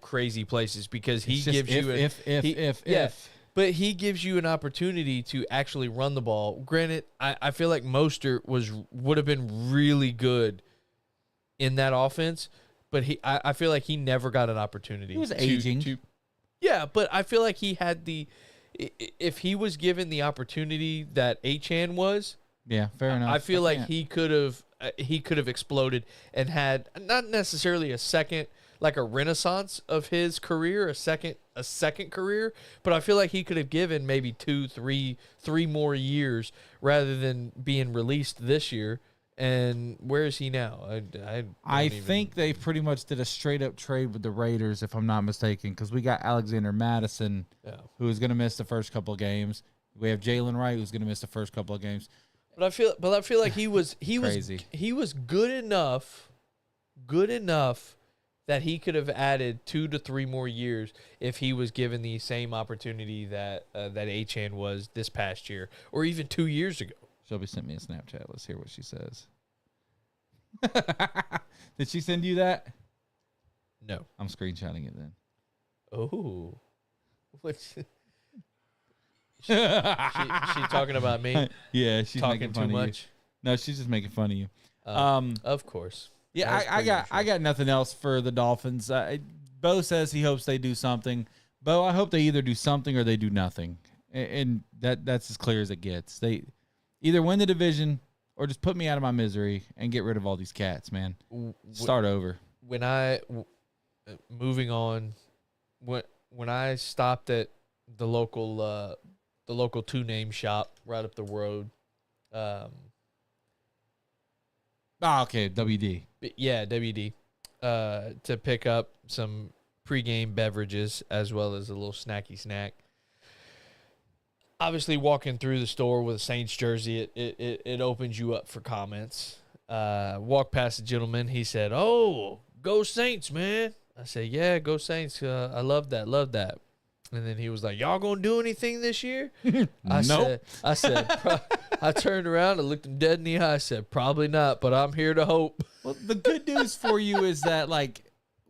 crazy places because he gives you but he gives you an opportunity to actually run the ball. Granted, I feel like Mostert would have been really good in that offense, but I feel like he never got an opportunity. He was aging. Yeah, but I feel like he had if he was given the opportunity that Achane was, yeah, fair enough. I feel like he could have exploded and had not necessarily a second, like a renaissance of his career, a second career, but I feel like he could have given maybe 2, 3 more years rather than being released this year. And where is he now? I think they pretty much did a straight up trade with the Raiders, if I'm not mistaken, because we got Alexander Madison, who is going to miss the first couple of games. We have Jalen Wright, who's going to miss the first couple of games. But I feel like he was good enough that he could have added 2 to 3 more years if he was given the same opportunity that Achane was this past year or even 2 years ago. Shelby sent me a Snapchat. Let's hear what she says. Did she send you that? No. I'm screenshotting it then. Oh. What's she talking about me? Yeah, she's talking making fun too of much. you. No, she's just making fun of you. Of course. Yeah, I got nothing else for the Dolphins. Bo says he hopes they do something. Bo, I hope they either do something or they do nothing, and that's as clear as it gets. They either win the division or just put me out of my misery and get rid of all these cats, man. Start over. Moving on, when I stopped at the local 2-name shop right up the road. Okay, WD. Yeah, WD. To pick up some pregame beverages as well as a little snacky snack. Obviously, walking through the store with a Saints jersey, it opens you up for comments. Walked past a gentleman. He said, "Oh, go Saints, man." I said, "Yeah, go Saints. I love that. And then he was like, "Y'all gonna do anything this year?" Nope. I said, I turned around and looked him dead in the eye. I said, "Probably not, but I'm here to hope." Well, the good news for you is that, like,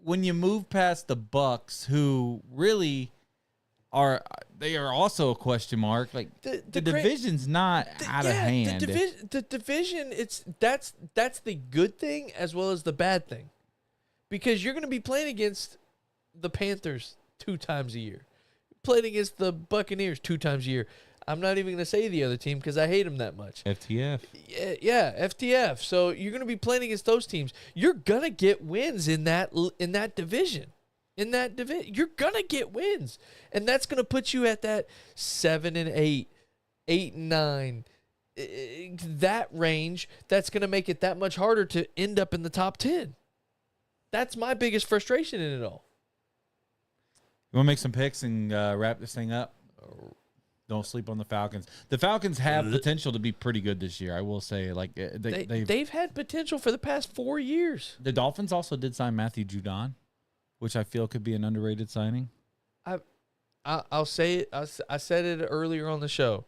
when you move past the Bucks, who really are also a question mark. Like the division's not out of hand. The division, that's the good thing as well as the bad thing, because you're going to be playing against the Panthers 2 times a year, playing against the Buccaneers 2 times a year. I'm not even going to say the other team because I hate them that much. FTF. Yeah, FTF. So you're going to be playing against those teams. You're going to get wins in that division. You're going to get wins. And that's going to put you at that 7-8, 8-9, that range. That's going to make it that much harder to end up in the top 10. That's my biggest frustration in it all. You want to make some picks and wrap this thing up? Don't sleep on the Falcons. The Falcons have potential to be pretty good this year. I will say, like they've had potential for the past 4 years. The Dolphins also did sign Matthew Judon, which I feel could be an underrated signing. I'll say it. I said it earlier on the show.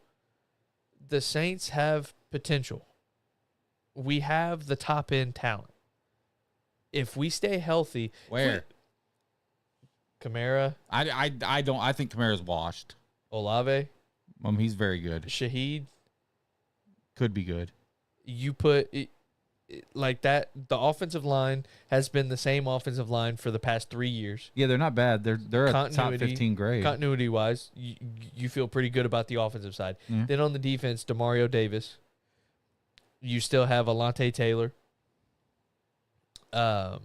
The Saints have potential. We have the top end talent. If we stay healthy, Kamara. I don't. I think Kamara's washed. Olave. He's very good. Shaheed could be good. You put it like that. The offensive line has been the same offensive line for the past 3 years. Yeah, they're not bad. They're a top 15 grade. Continuity wise, you feel pretty good about the offensive side. Mm-hmm. Then on the defense, Demario Davis. You still have Alante Taylor. Are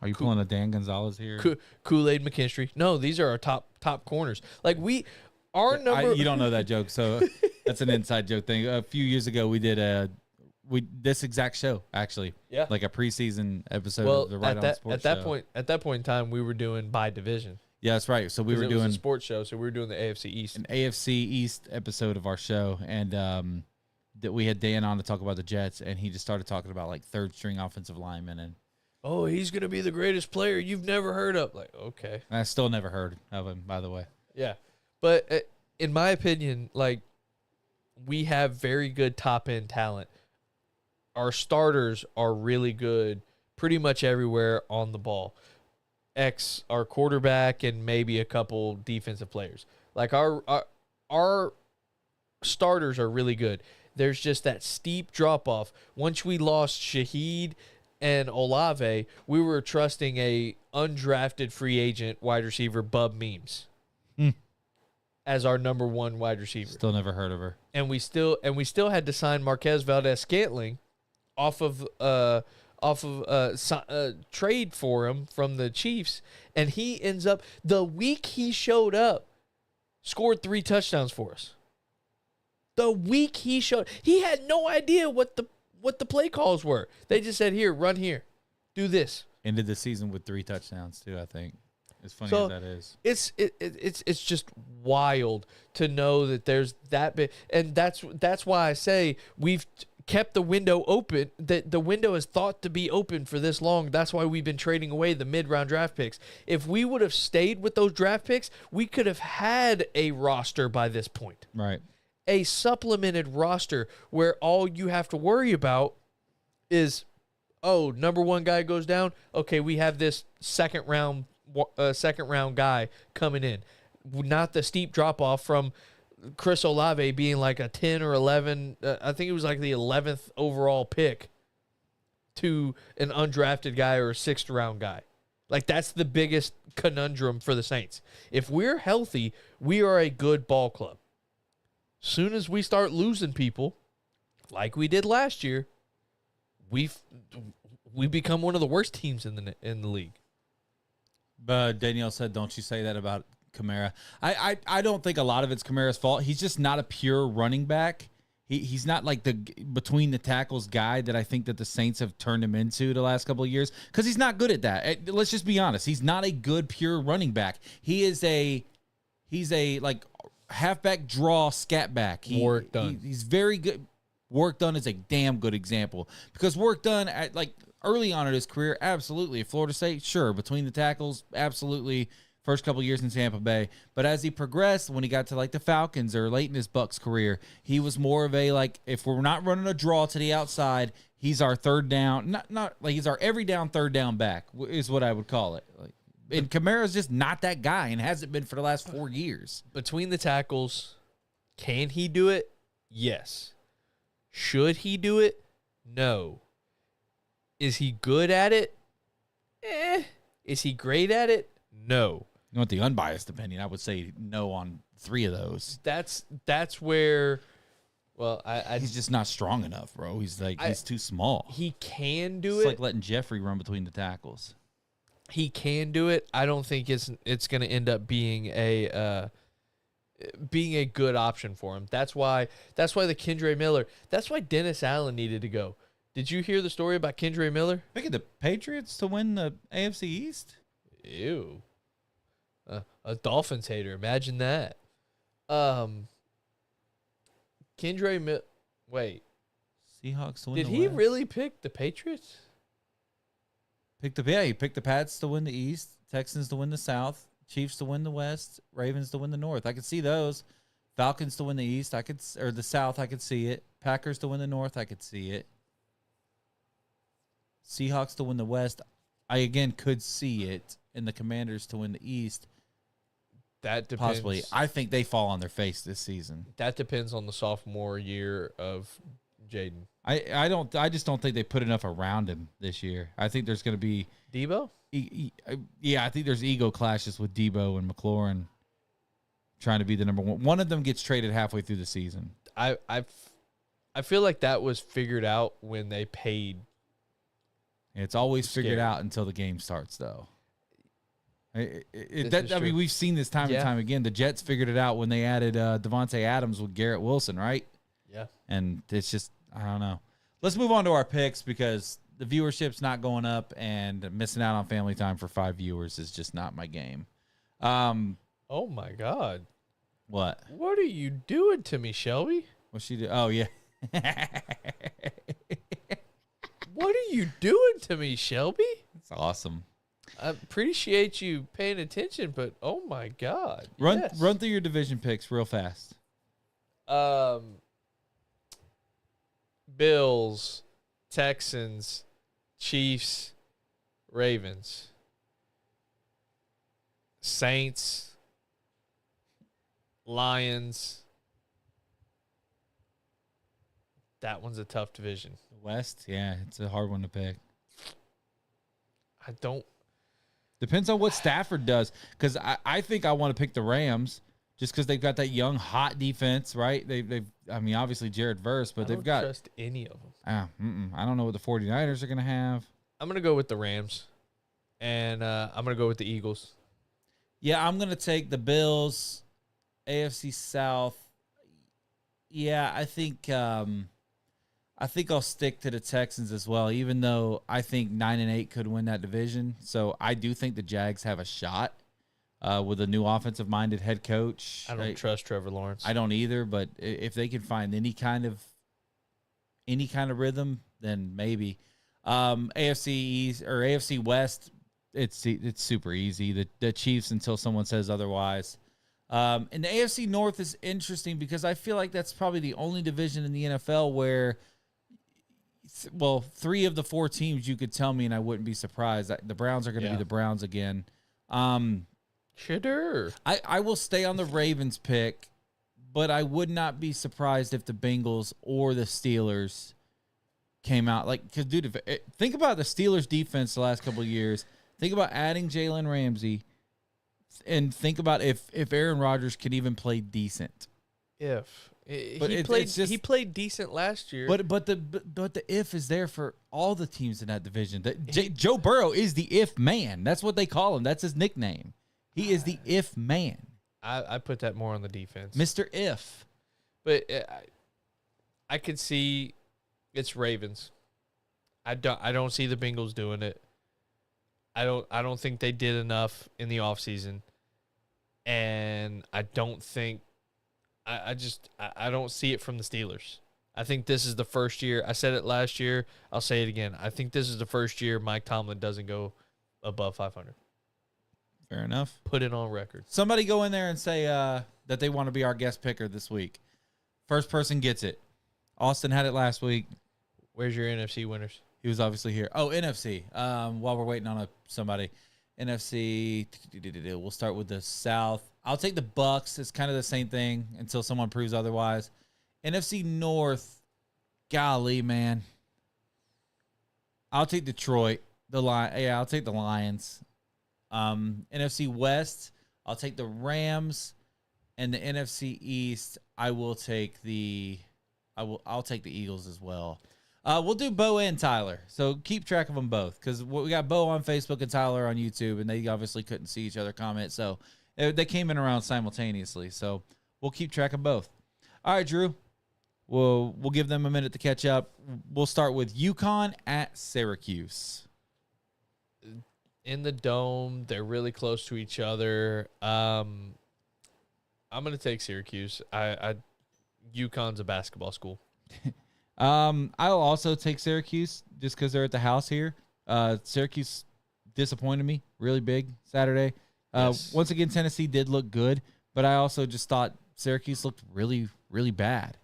you pulling a Dan Gonzalez here? Kool-Aid McKinstry. No, these are our top corners. Like you don't know that joke, so that's an inside joke thing. A few years ago, we did this exact show actually. Yeah, like a preseason episode of the Right On Sports at that point in time, we were doing by division. Yeah, that's right. So we were doing a sports show, so we were doing the AFC East, an AFC East episode of our show, and that we had Dan on to talk about the Jets, and he just started talking about like third string offensive linemen, and oh, he's gonna be the greatest player you've never heard of. Like, okay, I still never heard of him, by the way. yeah, but in my opinion, like, we have very good top end talent. Our starters are really good, pretty much everywhere on the ball. Our quarterback and maybe a couple defensive players. Like our starters are really good. There's just that steep drop off. Once we lost Shaheed and Olave, we were trusting a undrafted free agent wide receiver, Bub Memes, as our number one wide receiver. Still never heard of her. And we still had to sign Marquez Valdez-Scantling off of trade for him from the Chiefs, and he ends up, the week he showed up, scored 3 touchdowns for us. The week he had no idea what the play calls were. They just said, here, run here, do this. Ended the season with 3 touchdowns too, I think. As funny So, as that is. It's just wild to know that there's that big, and that's why I say we've kept the window open. That the window is thought to be open for this long. That's why we've been trading away the mid-round draft picks. If we would have stayed with those draft picks, we could have had a roster by this point. Right. A supplemented roster where all you have to worry about is, oh, number 1 guy goes down. Okay, we have this second round guy coming in. Not the steep drop off from Chris Olave being like a 10 or 11. I think it was like the 11th overall pick to an undrafted guy or a 6th round guy. Like, that's the biggest conundrum for the Saints. If we're healthy, we are a good ball club. Soon as we start losing people, like we did last year, we become one of the worst teams in the league. But Danielle said, don't you say that about Kamara. I don't think a lot of it's Kamara's fault. He's just not a pure running back. He's not like the between the tackles guy that I think that the Saints have turned him into the last couple of years, because he's not good at that. Let's just be honest. He's not a good pure running back. He's a like halfback draw scat back. Work done. He's very good. Work done is a damn good example, because work done at like early on in his career, absolutely. At Florida State, sure. Between the tackles, absolutely. First couple of years in Tampa Bay. But as he progressed, when he got to like the Falcons or late in his Bucks career, he was more of a, like, if we're not running a draw to the outside, he's our third down. Not like he's our every down third down back is what I would call it. Like, and Kamara's just not that guy and hasn't been for the last 4 years. Between the tackles, can he do it? Yes. Should he do it? No. Is he good at it? Is he great at it? No. You want the unbiased opinion? I would say no on 3 of those. That's where, well, he's just not strong enough, bro. He's too small. He can do It's it. like letting Jeffrey run between the tackles. He can do it. I don't think it's going to end up being a good option for him. That's why the Kendre Miller. That's why Dennis Allen needed to go. Did you hear the story about Kendre Miller? Picking the Patriots to win the AFC East? Ew. A Dolphins hater. Imagine that. Kendre Miller. Wait. Seahawks to win Did the he West? really pick the Patriots? He picked the Pats to win the East, Texans to win the South, Chiefs to win the West, Ravens to win the North. I could see those. Falcons to win the East, or the South, I could see it. Packers to win the North, I could see it. Seahawks to win the West, I again could see it. And the Commanders to win the East. That depends. Possibly. I think they fall on their face this season. That depends on the sophomore year of Jaden. I just don't think they put enough around him this year. I think there's going to be Debo? I think there's ego clashes with Debo and McLaurin trying to be the number one. One of them gets traded halfway through the season. I feel like that was figured out when they paid. It's always figured Scary. out until the game starts, though. I true. mean, we've seen this time Yeah. and time again. The Jets figured it out when they added Devontae Adams with Garrett Wilson, right? Yeah. And it's just, I don't know. Let's move on to our picks, because the viewership's not going up, and missing out on family time for 5 viewers is just not my game. Oh my God. What? What are you doing to me, Shelby? What's she do? Oh, yeah. What are you doing to me, Shelby? It's awesome. I appreciate you paying attention, but oh my God. Run yes. run through your division picks real fast. Bills, Texans, Chiefs, Ravens, Saints, Lions. That one's a tough division. The West, yeah, it's a hard one to pick. I don't. Depends on what Stafford does, because I think I want to pick the Rams just because they've got that young, hot defense, right? They've I mean, obviously Jared Verse, but I they've don't got. trust any of them. I don't know what the 49ers are going to have. I'm gonna go with the Rams, and I'm gonna go with the Eagles. Yeah, I'm going to take the Bills, AFC South. Yeah, I think I'll stick to the Texans as well, even though I think 9-8 could win that division. So I do think the Jags have a shot with a new offensive-minded head coach. I don't trust Trevor Lawrence. I don't either, but if they can find any kind of rhythm, then maybe. AFC East or AFC West, it's super easy. The Chiefs until someone says otherwise. And the AFC North is interesting because I feel like that's probably the only division in the NFL where, well, 3 of the 4 teams you could tell me and I wouldn't be surprised. The Browns are going to be the Browns again. Sure. I will stay on the Ravens pick, but I would not be surprised if the Bengals or the Steelers came out. Like, because, dude, think about the Steelers' defense the last couple of years. Think about adding Jalen Ramsey, and think about if Aaron Rodgers could even play decent. He played decent last year. But the if is there for all the teams in that division. Joe Burrow is the if man. That's what they call him. That's his nickname. He is the if man. I put that more on the defense, Mr. If. But I could see it's Ravens. I don't see the Bengals doing it. I don't think they did enough in the offseason. And I don't think I don't see it from the Steelers. I think this is the first year. I said it last year. I'll say it again. I think this is the first year Mike Tomlin doesn't go above 500. Fair enough. Put it on record. Somebody go in there and say that they want to be our guest picker this week. First person gets it. Austin had it last week. Where's your NFC winners? He was obviously here. Oh, NFC. While we're waiting on somebody. NFC, we'll start with the South. I'll take the Bucks. It's kind of the same thing until someone proves otherwise. NFC North, golly, man. I'll take Detroit. I'll take the Lions. NFC West, I'll take the Rams, and the NFC East, I'll take the Eagles as well. We'll do Bo and Tyler, so keep track of them both because we got Bo on Facebook and Tyler on YouTube, and they obviously couldn't see each other comment, so they came in around simultaneously. So we'll keep track of both. All right, Drew, we'll give them a minute to catch up. We'll start with UConn at Syracuse. In the dome, they're really close to each other. I'm going to take Syracuse. UConn's a basketball school. I'll also take Syracuse just because they're at the house here. Syracuse disappointed me really big Saturday. Yes. Once again, Tennessee did look good, but I also just thought Syracuse looked really, really bad.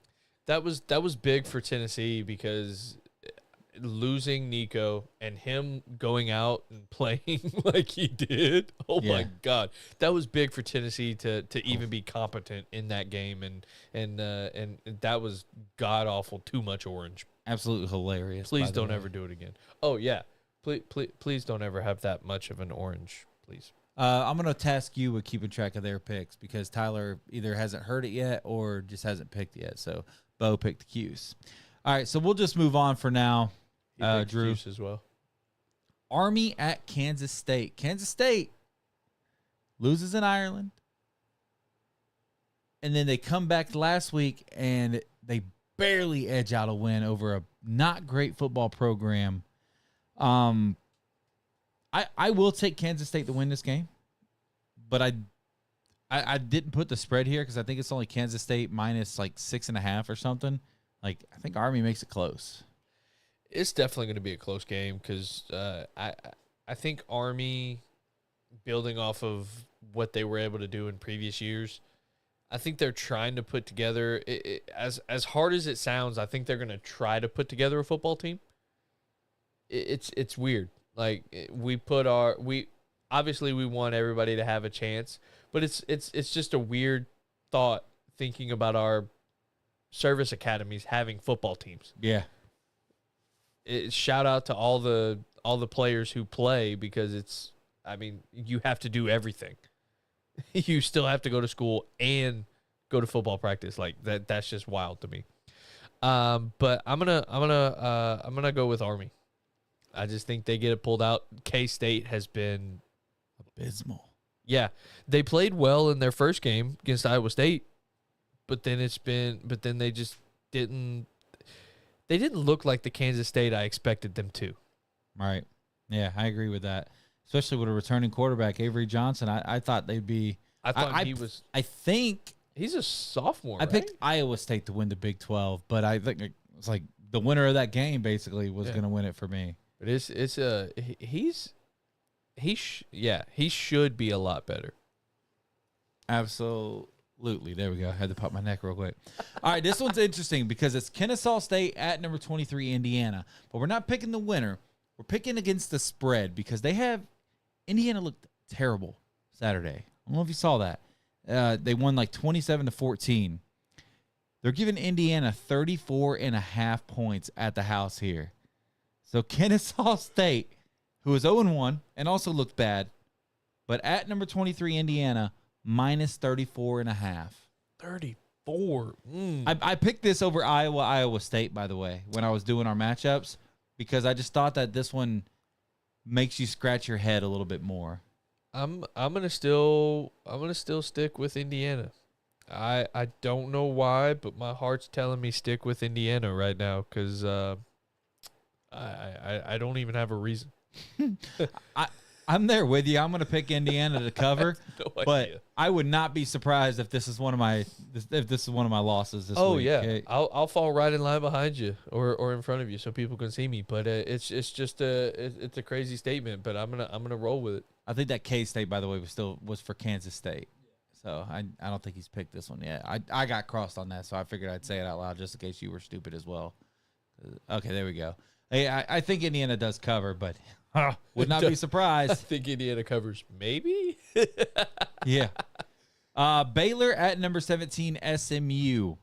That was big for Tennessee because losing Nico and him going out and playing like he did. Oh my God, that was big for Tennessee to even be competent in that game, and that was god awful. Too much orange. Absolutely hilarious. Please don't ever do it again. Oh yeah, please don't ever have that much of an orange, please. I'm gonna task you with keeping track of their picks because Tyler either hasn't heard it yet or just hasn't picked yet. So Bo picked the Cuse. All right, so we'll just move on for now. Drew as well. Army at Kansas State. Kansas State loses in Ireland, and then they come back last week and they barely edge out a win over a not great football program. I will take Kansas State to win this game, but I didn't put the spread here because I think it's only Kansas State minus like 6.5 or something. Like I think Army makes it close. It's definitely going to be a close game because I think Army, building off of what they were able to do in previous years, I think they're trying to put together, as hard as it sounds, I think they're going to try to put together a football team. It's weird. Like, obviously we want everybody to have a chance, but it's just a weird thought thinking about our service academies having football teams. Yeah. Shout out to all the players who play, because you have to do everything. You still have to go to school and go to football practice. Like that's just wild to me. But I'm gonna go with Army. I just think they get it pulled out. K-State has been abysmal. Yeah, they played well in their first game against Iowa State, but then they just didn't. They didn't look like the Kansas State I expected them to. Right. Yeah, I agree with that. Especially with a returning quarterback, Avery Johnson. I thought they'd be. I think he's a sophomore. I picked Iowa State to win the Big 12, but I think it's like the winner of that game basically was going to win it for me. But he should be a lot better. Absolutely. There we go. I had to pop my neck real quick. All right, this one's interesting because it's Kennesaw State at number 23 Indiana, but we're not picking the winner. We're picking against the spread because Indiana looked terrible Saturday. I don't know if you saw that. They won like 27-14. They're giving Indiana 34.5 points at the house here. So Kennesaw State, who is 0-1 and also looked bad, but at number 23 Indiana, minus 34.5. 34. I picked this over Iowa State, by the way, when I was doing our matchups, because I just thought that this one makes you scratch your head a little bit more. I'm gonna still stick with Indiana. I don't know why, but my heart's telling me stick with Indiana right now because I don't even have a reason. I'm there with you. I'm going to pick Indiana to cover, but I would not be surprised if this is one of my losses this week. Oh yeah, okay? I'll fall right in line behind you or in front of you so people can see me. But it's just it's a crazy statement. But I'm gonna roll with it. I think that K-State, by the way, was for Kansas State. So I don't think he's picked this one yet. I got crossed on that, so I figured I'd say it out loud just in case you were stupid as well. Okay, there we go. Hey, I think Indiana does cover, but would not be surprised. I think Indiana covers, maybe. Yeah. Baylor at number 17, SMU.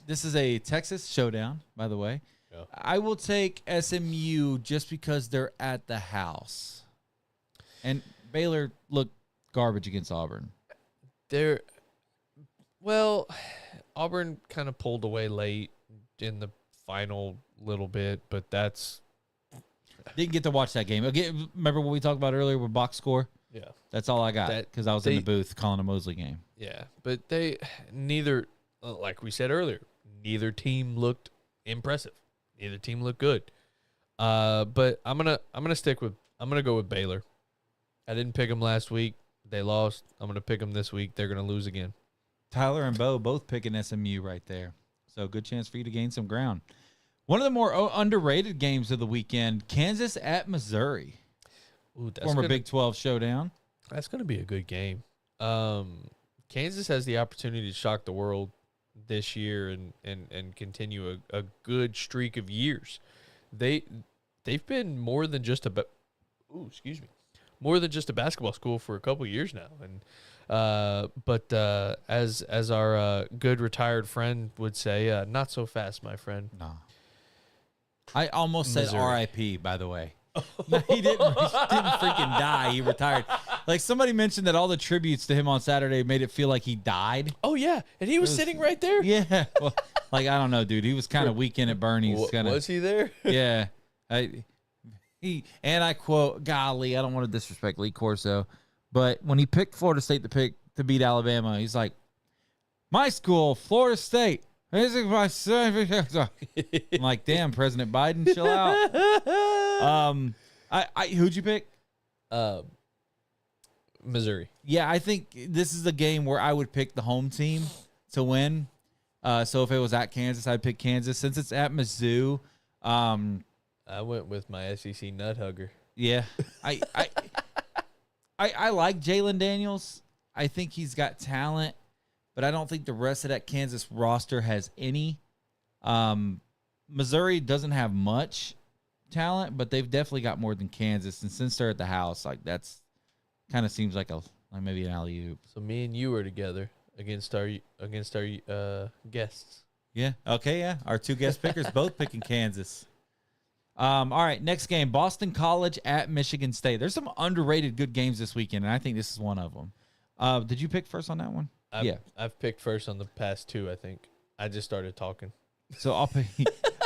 This is a Texas showdown, by the way. Yeah. I will take SMU just because they're at the house. And Baylor looked garbage against Auburn. Auburn kind of pulled away late in the final little bit, but that's... Didn't get to watch that game. Again, remember what we talked about earlier with box score? Yeah. That's all I got because I was in the booth calling a Mosley game. Yeah, but neither, like we said earlier, neither team looked impressive. Neither team looked good. But I'm gonna go with Baylor. I didn't pick them last week. They lost. I'm gonna pick them this week. They're gonna lose again. Tyler and Bo both picking SMU right there. So good chance for you to gain some ground. One of the more underrated games of the weekend, Kansas at Missouri. Ooh, former Big 12 showdown. That's going to be a good game. Kansas has the opportunity to shock the world this year and continue a good streak of years. They've been more than just a basketball school for a couple years now. And but as our good retired friend would say, not so fast, my friend. No. I almost said Missouri. R.I.P., by the way. No, he didn't freaking die. He retired. Like, somebody mentioned that all the tributes to him on Saturday made it feel like he died. Oh, yeah. And he was sitting right there? Yeah. Well, like, I don't know, dude. He was kind of weekend at Bernie's. Was he there? Yeah. And I quote, golly, I don't want to disrespect Lee Corso, but when he picked Florida State to beat Alabama, he's like, my school, Florida State. I'm like, damn, President Biden, chill out. Who'd you pick? Missouri. Yeah, I think this is a game where I would pick the home team to win. So if it was at Kansas, I'd pick Kansas. Since it's at Mizzou, I went with my SEC nut hugger. Yeah, I like Jalen Daniels. I think he's got talent, but I don't think the rest of that Kansas roster has any. Missouri doesn't have much talent, but they've definitely got more than Kansas. And since they're at the house, like that's kind of seems like maybe an alley-oop. So me and you were together against our guests. Yeah. Okay. Yeah. Our two guest pickers both picking Kansas. All right. Next game: Boston College at Michigan State. There's some underrated good games this weekend, and I think this is one of them. Did you pick first on that one? I've picked first on the past two. I think I just started talking. So I'll pick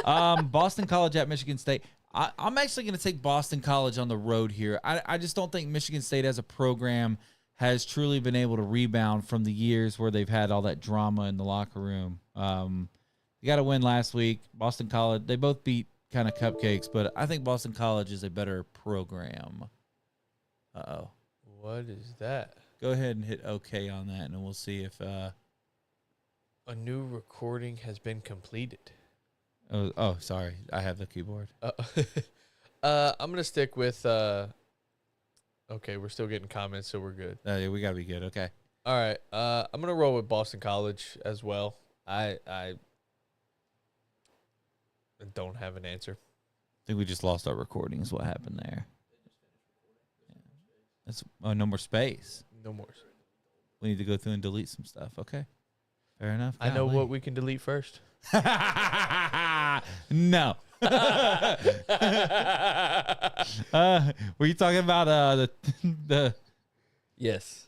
Boston College at Michigan State. I'm actually going to take Boston College on the road here. I just don't think Michigan State as a program has truly been able to rebound from the years where they've had all that drama in the locker room. You got to win last week. Boston College, they both beat kind of cupcakes, but I think Boston College is a better program. Uh-oh. What is that? Go ahead and hit OK on that, and we'll see if a new recording has been completed. Oh, sorry. I have the keyboard. I'm going to stick with okay, we're still getting comments, so we're good. Yeah, we got to be good. Okay. All right. I'm going to roll with Boston College as well. I don't have an answer. I think we just lost our recording is what happened there. Yeah. That's no more space. No more. We need to go through and delete some stuff. Okay. Fair enough. I know what we can delete first. No. Were you talking about the Yes.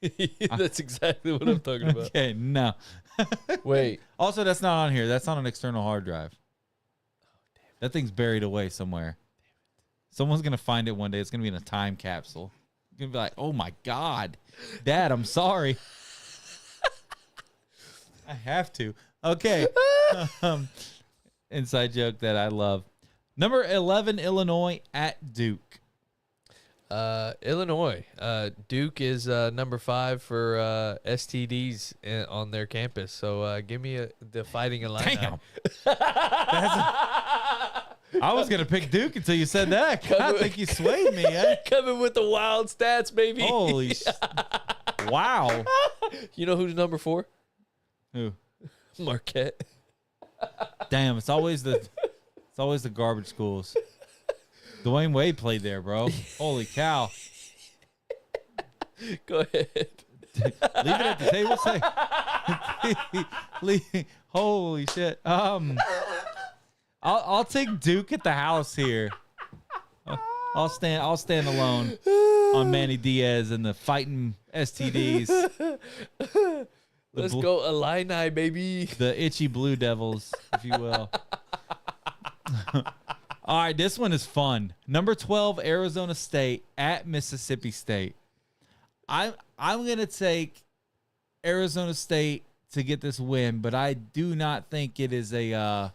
That's exactly what I'm talking about. Okay, no. Wait. Also, that's not on here. That's on an external hard drive. That thing's buried away somewhere. Someone's going to find it one day. It's going to be in a time capsule. You're going to be like, oh, my God. Dad, I'm sorry. I have to. Okay. Inside joke that I love. Number 11, Illinois at Duke. Illinois. Duke is number 5 for STDs on their campus. So give me the Fighting Illini. Damn. I was going to pick Duke until you said that. I think you swayed me. Eh? Coming with the wild stats, baby. Holy wow. You know who's number 4? Who? Marquette. Damn, it's always the garbage schools. Dwayne Wade played there, bro. Holy cow. Go ahead. Leave it at the table. Say. Holy shit. I'll take Duke at the house here. I'll stand alone on Manny Diaz and the fighting STDs. Let's go Illini, baby. The itchy Blue Devils, if you will. All right, this one is fun. Number 12, Arizona State at Mississippi State. I'm gonna take Arizona State to get this win, but I do not think it is I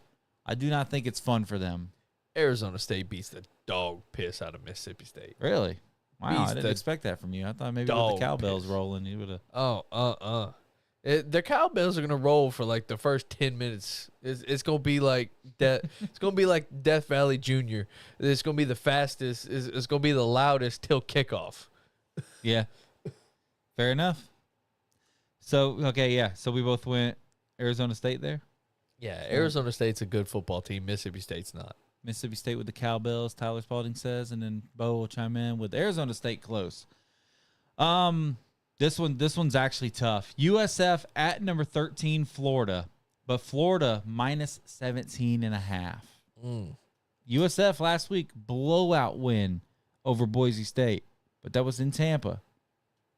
do not think it's fun for them. Arizona State beats the dog piss out of Mississippi State. Really? Wow, Beats I didn't the expect that from you. I thought maybe with the cowbells rolling, you would have. Oh, their cowbells are gonna roll for like the first 10 minutes. It's gonna be like it's gonna be like Death Valley Jr. It's gonna be the fastest. It's gonna be the loudest till kickoff. Yeah. Fair enough. So okay, yeah. So we both went Arizona State there. Yeah, Arizona State's a good football team. Mississippi State's not. Mississippi State with the cowbells, Tyler Spalding says, and then Bo will chime in with Arizona State close. This one's actually tough. USF at number 13, Florida, but Florida minus 17.5. USF last week blowout win over Boise State, but that was in Tampa.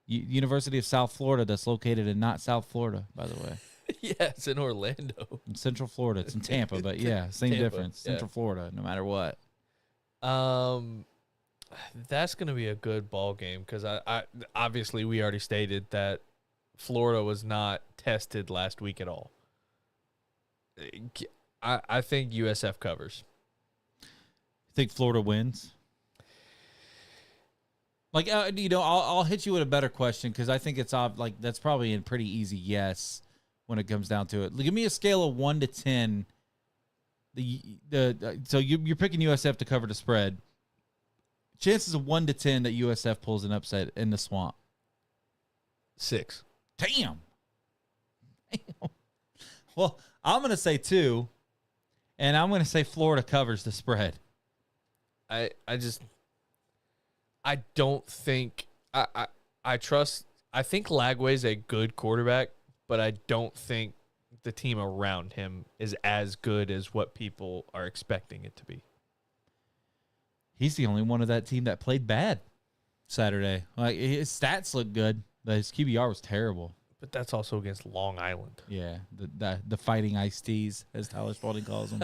University of South Florida, that's located in not South Florida, by the way. Yeah, it's in Orlando. In Central Florida. It's in Tampa, but yeah, same Tampa, difference. Central Florida, no matter what. That's going to be a good ball game because I obviously we already stated that Florida was not tested last week at all. I think USF covers. You think Florida wins? Like, I'll hit you with a better question because I think it's like that's probably a pretty easy yes when it comes down to it. Give me a scale of 1 to 10 so you're picking USF to cover the spread. Chances of 1 to 10 that USF pulls an upset in the Swamp. 6. Damn. Well, I'm going to say 2, and I'm going to say Florida covers the spread. I don't think I trust. I think Lagway's a good quarterback, but I don't think the team around him is as good as what people are expecting it to be. He's the only one of that team that played bad Saturday. Like, his stats look good, but his QBR was terrible. But that's also against Long Island. Yeah, the fighting iced teas, as Tyler Spalding calls them.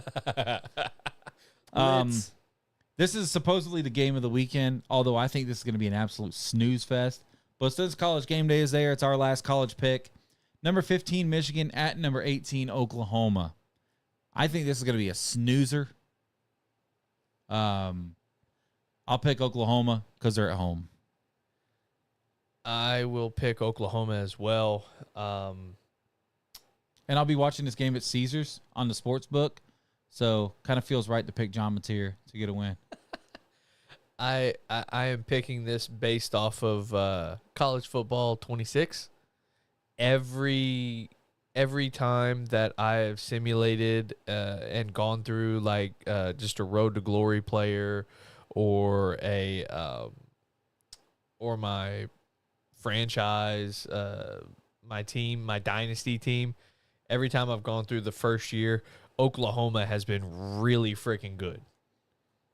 This is supposedly the game of the weekend, although I think this is going to be an absolute snooze fest. But since college game day is there, it's our last college pick. Number 15, Michigan at number 18, Oklahoma. I think this is going to be a snoozer. I'll pick Oklahoma because they're at home. I will pick Oklahoma as well. And I'll be watching this game at Caesars on the sports book. So kind of feels right to pick John Mateer to get a win. I am picking this based off of college football 26. Every time that I have simulated and gone through like just a road to glory player or my franchise, my team, my dynasty team, every time I've gone through the first year, Oklahoma has been really freaking good,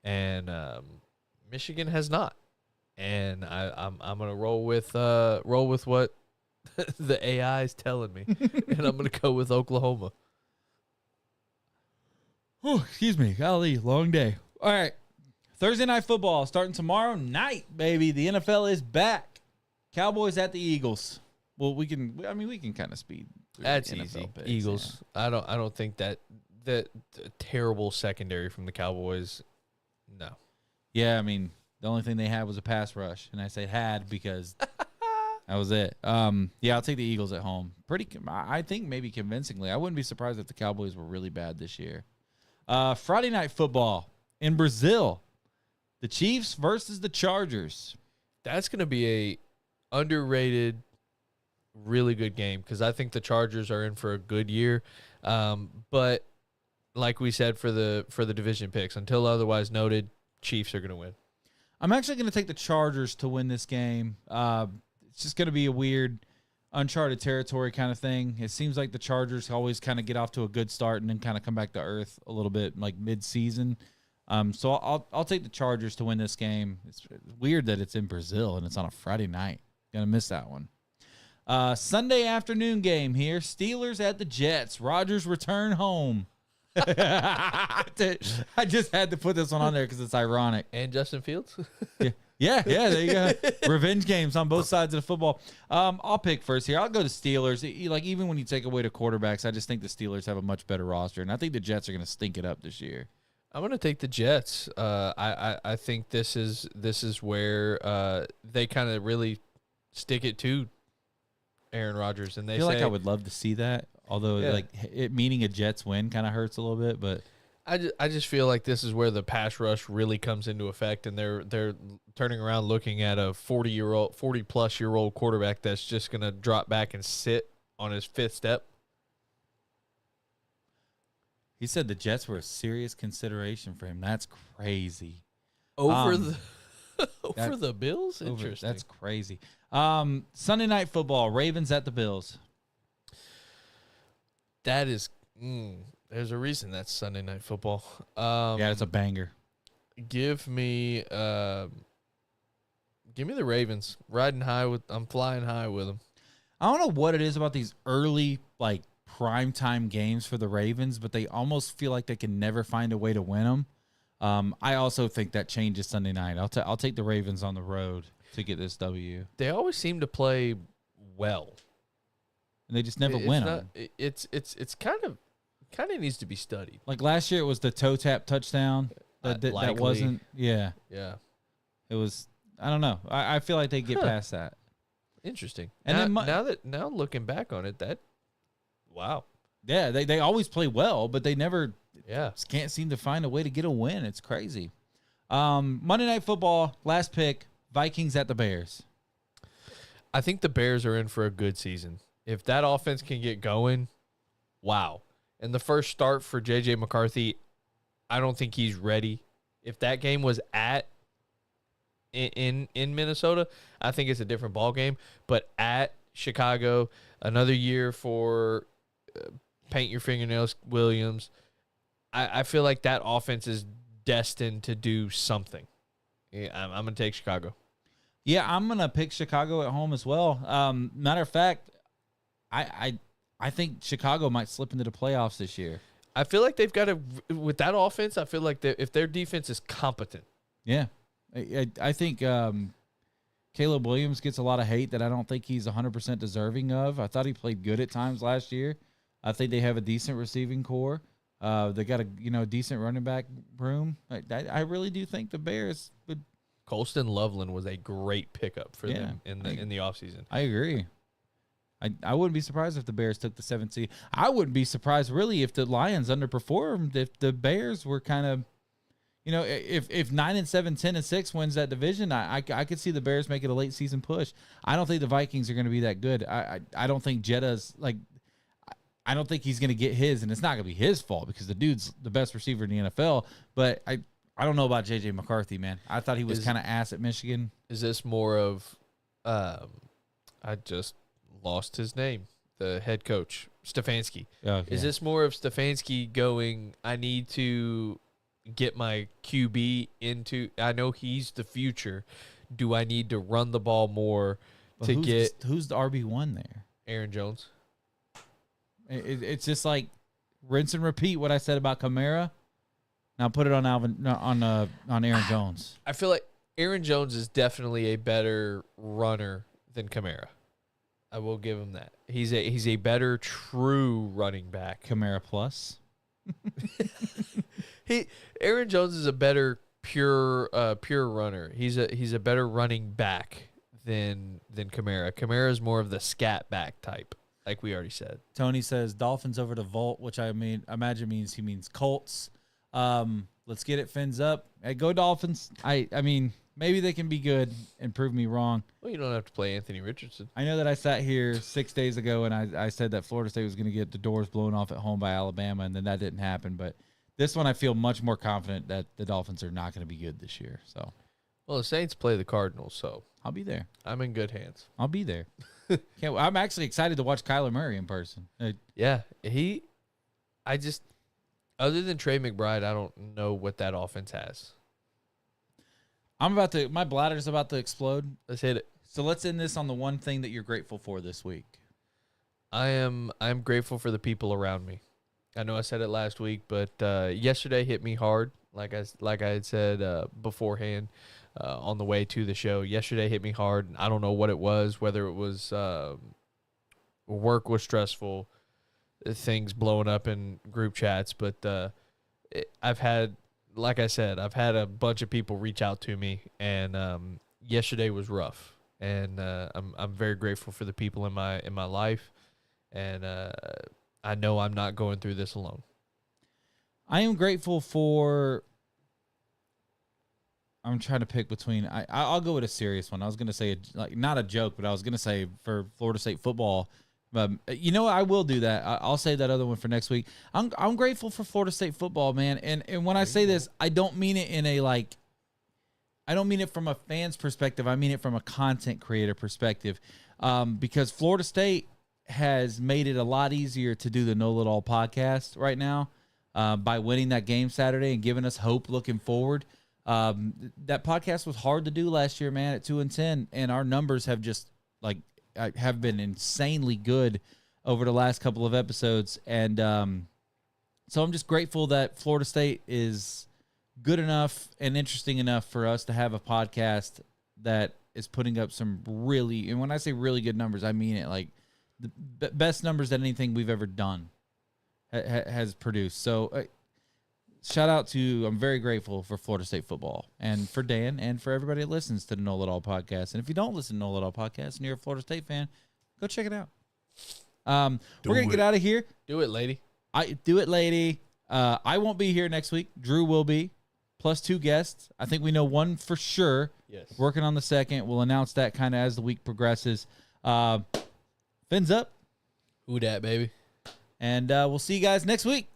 and Michigan has not. And I'm gonna roll with what the AI is telling me, and I'm gonna go with Oklahoma. Oh, excuse me. Golly, long day. All right. Thursday night football starting tomorrow night, baby. The NFL is back. Cowboys at the Eagles. Well, we can kind of speed through That's the NFL easy. picks, Eagles. yeah. I don't think that the terrible secondary from the Cowboys. No. Yeah, I mean, the only thing they had was a pass rush, and I say had because that was it. Yeah, I'll take the Eagles at home. I think maybe convincingly. I wouldn't be surprised if the Cowboys were really bad this year. Friday night football in Brazil. The Chiefs versus the Chargers. That's going to be a underrated, really good game because I think the Chargers are in for a good year. But like we said for the division picks, until otherwise noted, Chiefs are going to win. I'm actually going to take the Chargers to win this game. It's just going to be a weird, uncharted territory kind of thing. It seems like the Chargers always kind of get off to a good start and then kind of come back to earth a little bit, like mid-season. So I'll take the Chargers to win this game. It's weird that it's in Brazil and it's on a Friday night. Gonna miss that one. Sunday afternoon game here. Steelers at the Jets. Rodgers return home. I just had to put this one on there because it's ironic. And Justin Fields? Yeah, there you go. Revenge games on both sides of the football. I'll pick first here. I'll go to Steelers. Like, even when you take away the quarterbacks, I just think the Steelers have a much better roster, and I think the Jets are going to stink it up this year. I'm going to take the Jets. I think this is where they kind of really stick it to Aaron Rodgers, and they I feel say, like I would love to see that. Although, Yeah. like it meaning a Jets win kind of hurts a little bit, but I just feel like this is where the pass rush really comes into effect, and they're turning around looking at a 40+ year old quarterback that's just going to drop back and sit on his fifth step. he said the Jets were a serious consideration for him. That's crazy. Over that- the Bills? Interesting. That's crazy. Sunday night football, Ravens at the Bills. That is there's a reason that's Sunday night football. Yeah, it's a banger. Give me the Ravens. I'm flying high with them. I don't know what it is about these early, like, primetime games for the Ravens, but they almost feel like they can never find a way to win them. I also think that changes Sunday night. I'll take the Ravens on the road to get this W. They always seem to play well. And they just never It's win not- them. It's kind of needs to be studied. Like last year, it was the toe tap touchdown. That Likely. wasn't. Yeah, Yeah. it was. I don't know. I feel like they get past that. Interesting. And And now looking back on it, wow. Yeah, they always play well, but they never Yeah. just can't seem to find a way to get a win. It's crazy. Monday Night Football, last pick, Vikings at the Bears. I think the Bears are in for a good season. If that offense can get going, wow. And the first start for J.J. McCarthy, I don't think he's ready. If that game was in Minnesota, I think it's a different ball game. But at Chicago, another year for paint your fingernails, Williams. I feel like that offense is destined to do something. Yeah, I'm going to take Chicago. Yeah, I'm going to pick Chicago at home as well. Matter of fact, I think Chicago might slip into the playoffs this year. I feel like they've got to, with that offense, I feel like if their defense is competent. Yeah. I think Caleb Williams gets a lot of hate that I don't think he's 100% deserving of. I thought he played good at times last year. I think they have a decent receiving core. They got a decent running back room. I really do think the Bears would. Colston Loveland was a great pickup for them in the offseason. I agree. I wouldn't be surprised if the Bears took the 7th seed. I wouldn't be surprised really if the Lions underperformed. If the Bears were kind of, if 9-7, 10-6 wins that division, I could see the Bears making a late season push. I don't think the Vikings are going to be that good. I don't think Jetta's I don't think he's going to get his, and it's not going to be his fault because the dude's the best receiver in the NFL. But I don't know about J.J. McCarthy, man. I thought he was kind of ass at Michigan. Is this more of, I just lost his name, the head coach, Stefanski. Okay. Is this more of Stefanski going, I need to get my QB into, I know he's the future. Do I need to run the ball more to get. Who's the RB1 there? Aaron Jones. It's just like rinse and repeat what I said about Kamara. Now put it on Aaron Jones. I feel like Aaron Jones is definitely a better runner than Kamara. I will give him that. He's a better true running back. Kamara plus. Aaron Jones is a better pure runner. He's a better running back than Kamara. Kamara is more of the scat back type, like we already said. Tony says Dolphins over to Volt, which I imagine he means Colts. Let's get it, fins up. Hey, go Dolphins. I mean, maybe they can be good and prove me wrong. Well, you don't have to play Anthony Richardson. I know that I sat here 6 days ago and I said that Florida State was going to get the doors blown off at home by Alabama, and then that didn't happen. But this one I feel much more confident that the Dolphins are not going to be good this year. So, well, the Saints play the Cardinals, so I'll be there. I'm in good hands. I'll be there. I'm actually excited to watch Kyler Murray in person. Yeah, other than Trey McBride, I don't know what that offense has. My bladder's about to explode. Let's hit it. So let's end this on the one thing that you're grateful for this week. I'm grateful for the people around me. I know I said it last week, but yesterday hit me hard. Like I had said beforehand on the way to the show. Yesterday hit me hard. I don't know what it was, whether it was work was stressful, things blowing up in group chats, but I've had a bunch of people reach out to me, and yesterday was rough, and I'm very grateful for the people in my life, and I know I'm not going through this alone. I am grateful for. I'm trying to pick between. I'll go with a serious one. I was going to say not a joke, but I was going to say for Florida State football. You know what? I will do that. I'll save that other one for next week. I'm grateful for Florida State football, man. And when I say this, I don't mean it in a I don't mean it from a fan's perspective. I mean it from a content creator perspective, because Florida State has made it a lot easier to do the No Lit All podcast right now by winning that game Saturday and giving us hope looking forward. That podcast was hard to do last year, man, at 2-10, and our numbers have just have been insanely good over the last couple of episodes. And so I'm just grateful that Florida State is good enough and interesting enough for us to have a podcast that is putting up some really, and when I say really good numbers, I mean it, like the best numbers that anything we've ever done has produced. So shout out to, I'm very grateful for Florida State football and for Dan and for everybody that listens to the No Lit All podcast. And if you don't listen to No Lit All podcast and you're a Florida State fan, go check it out. We're going to get out of here. Do it, lady. Do it, lady. I won't be here next week. Drew will be, plus 2 guests. I think we know one for sure. Yes. Working on the second. We'll announce that kind of as the week progresses. Fins up. Who dat, baby? And we'll see you guys next week.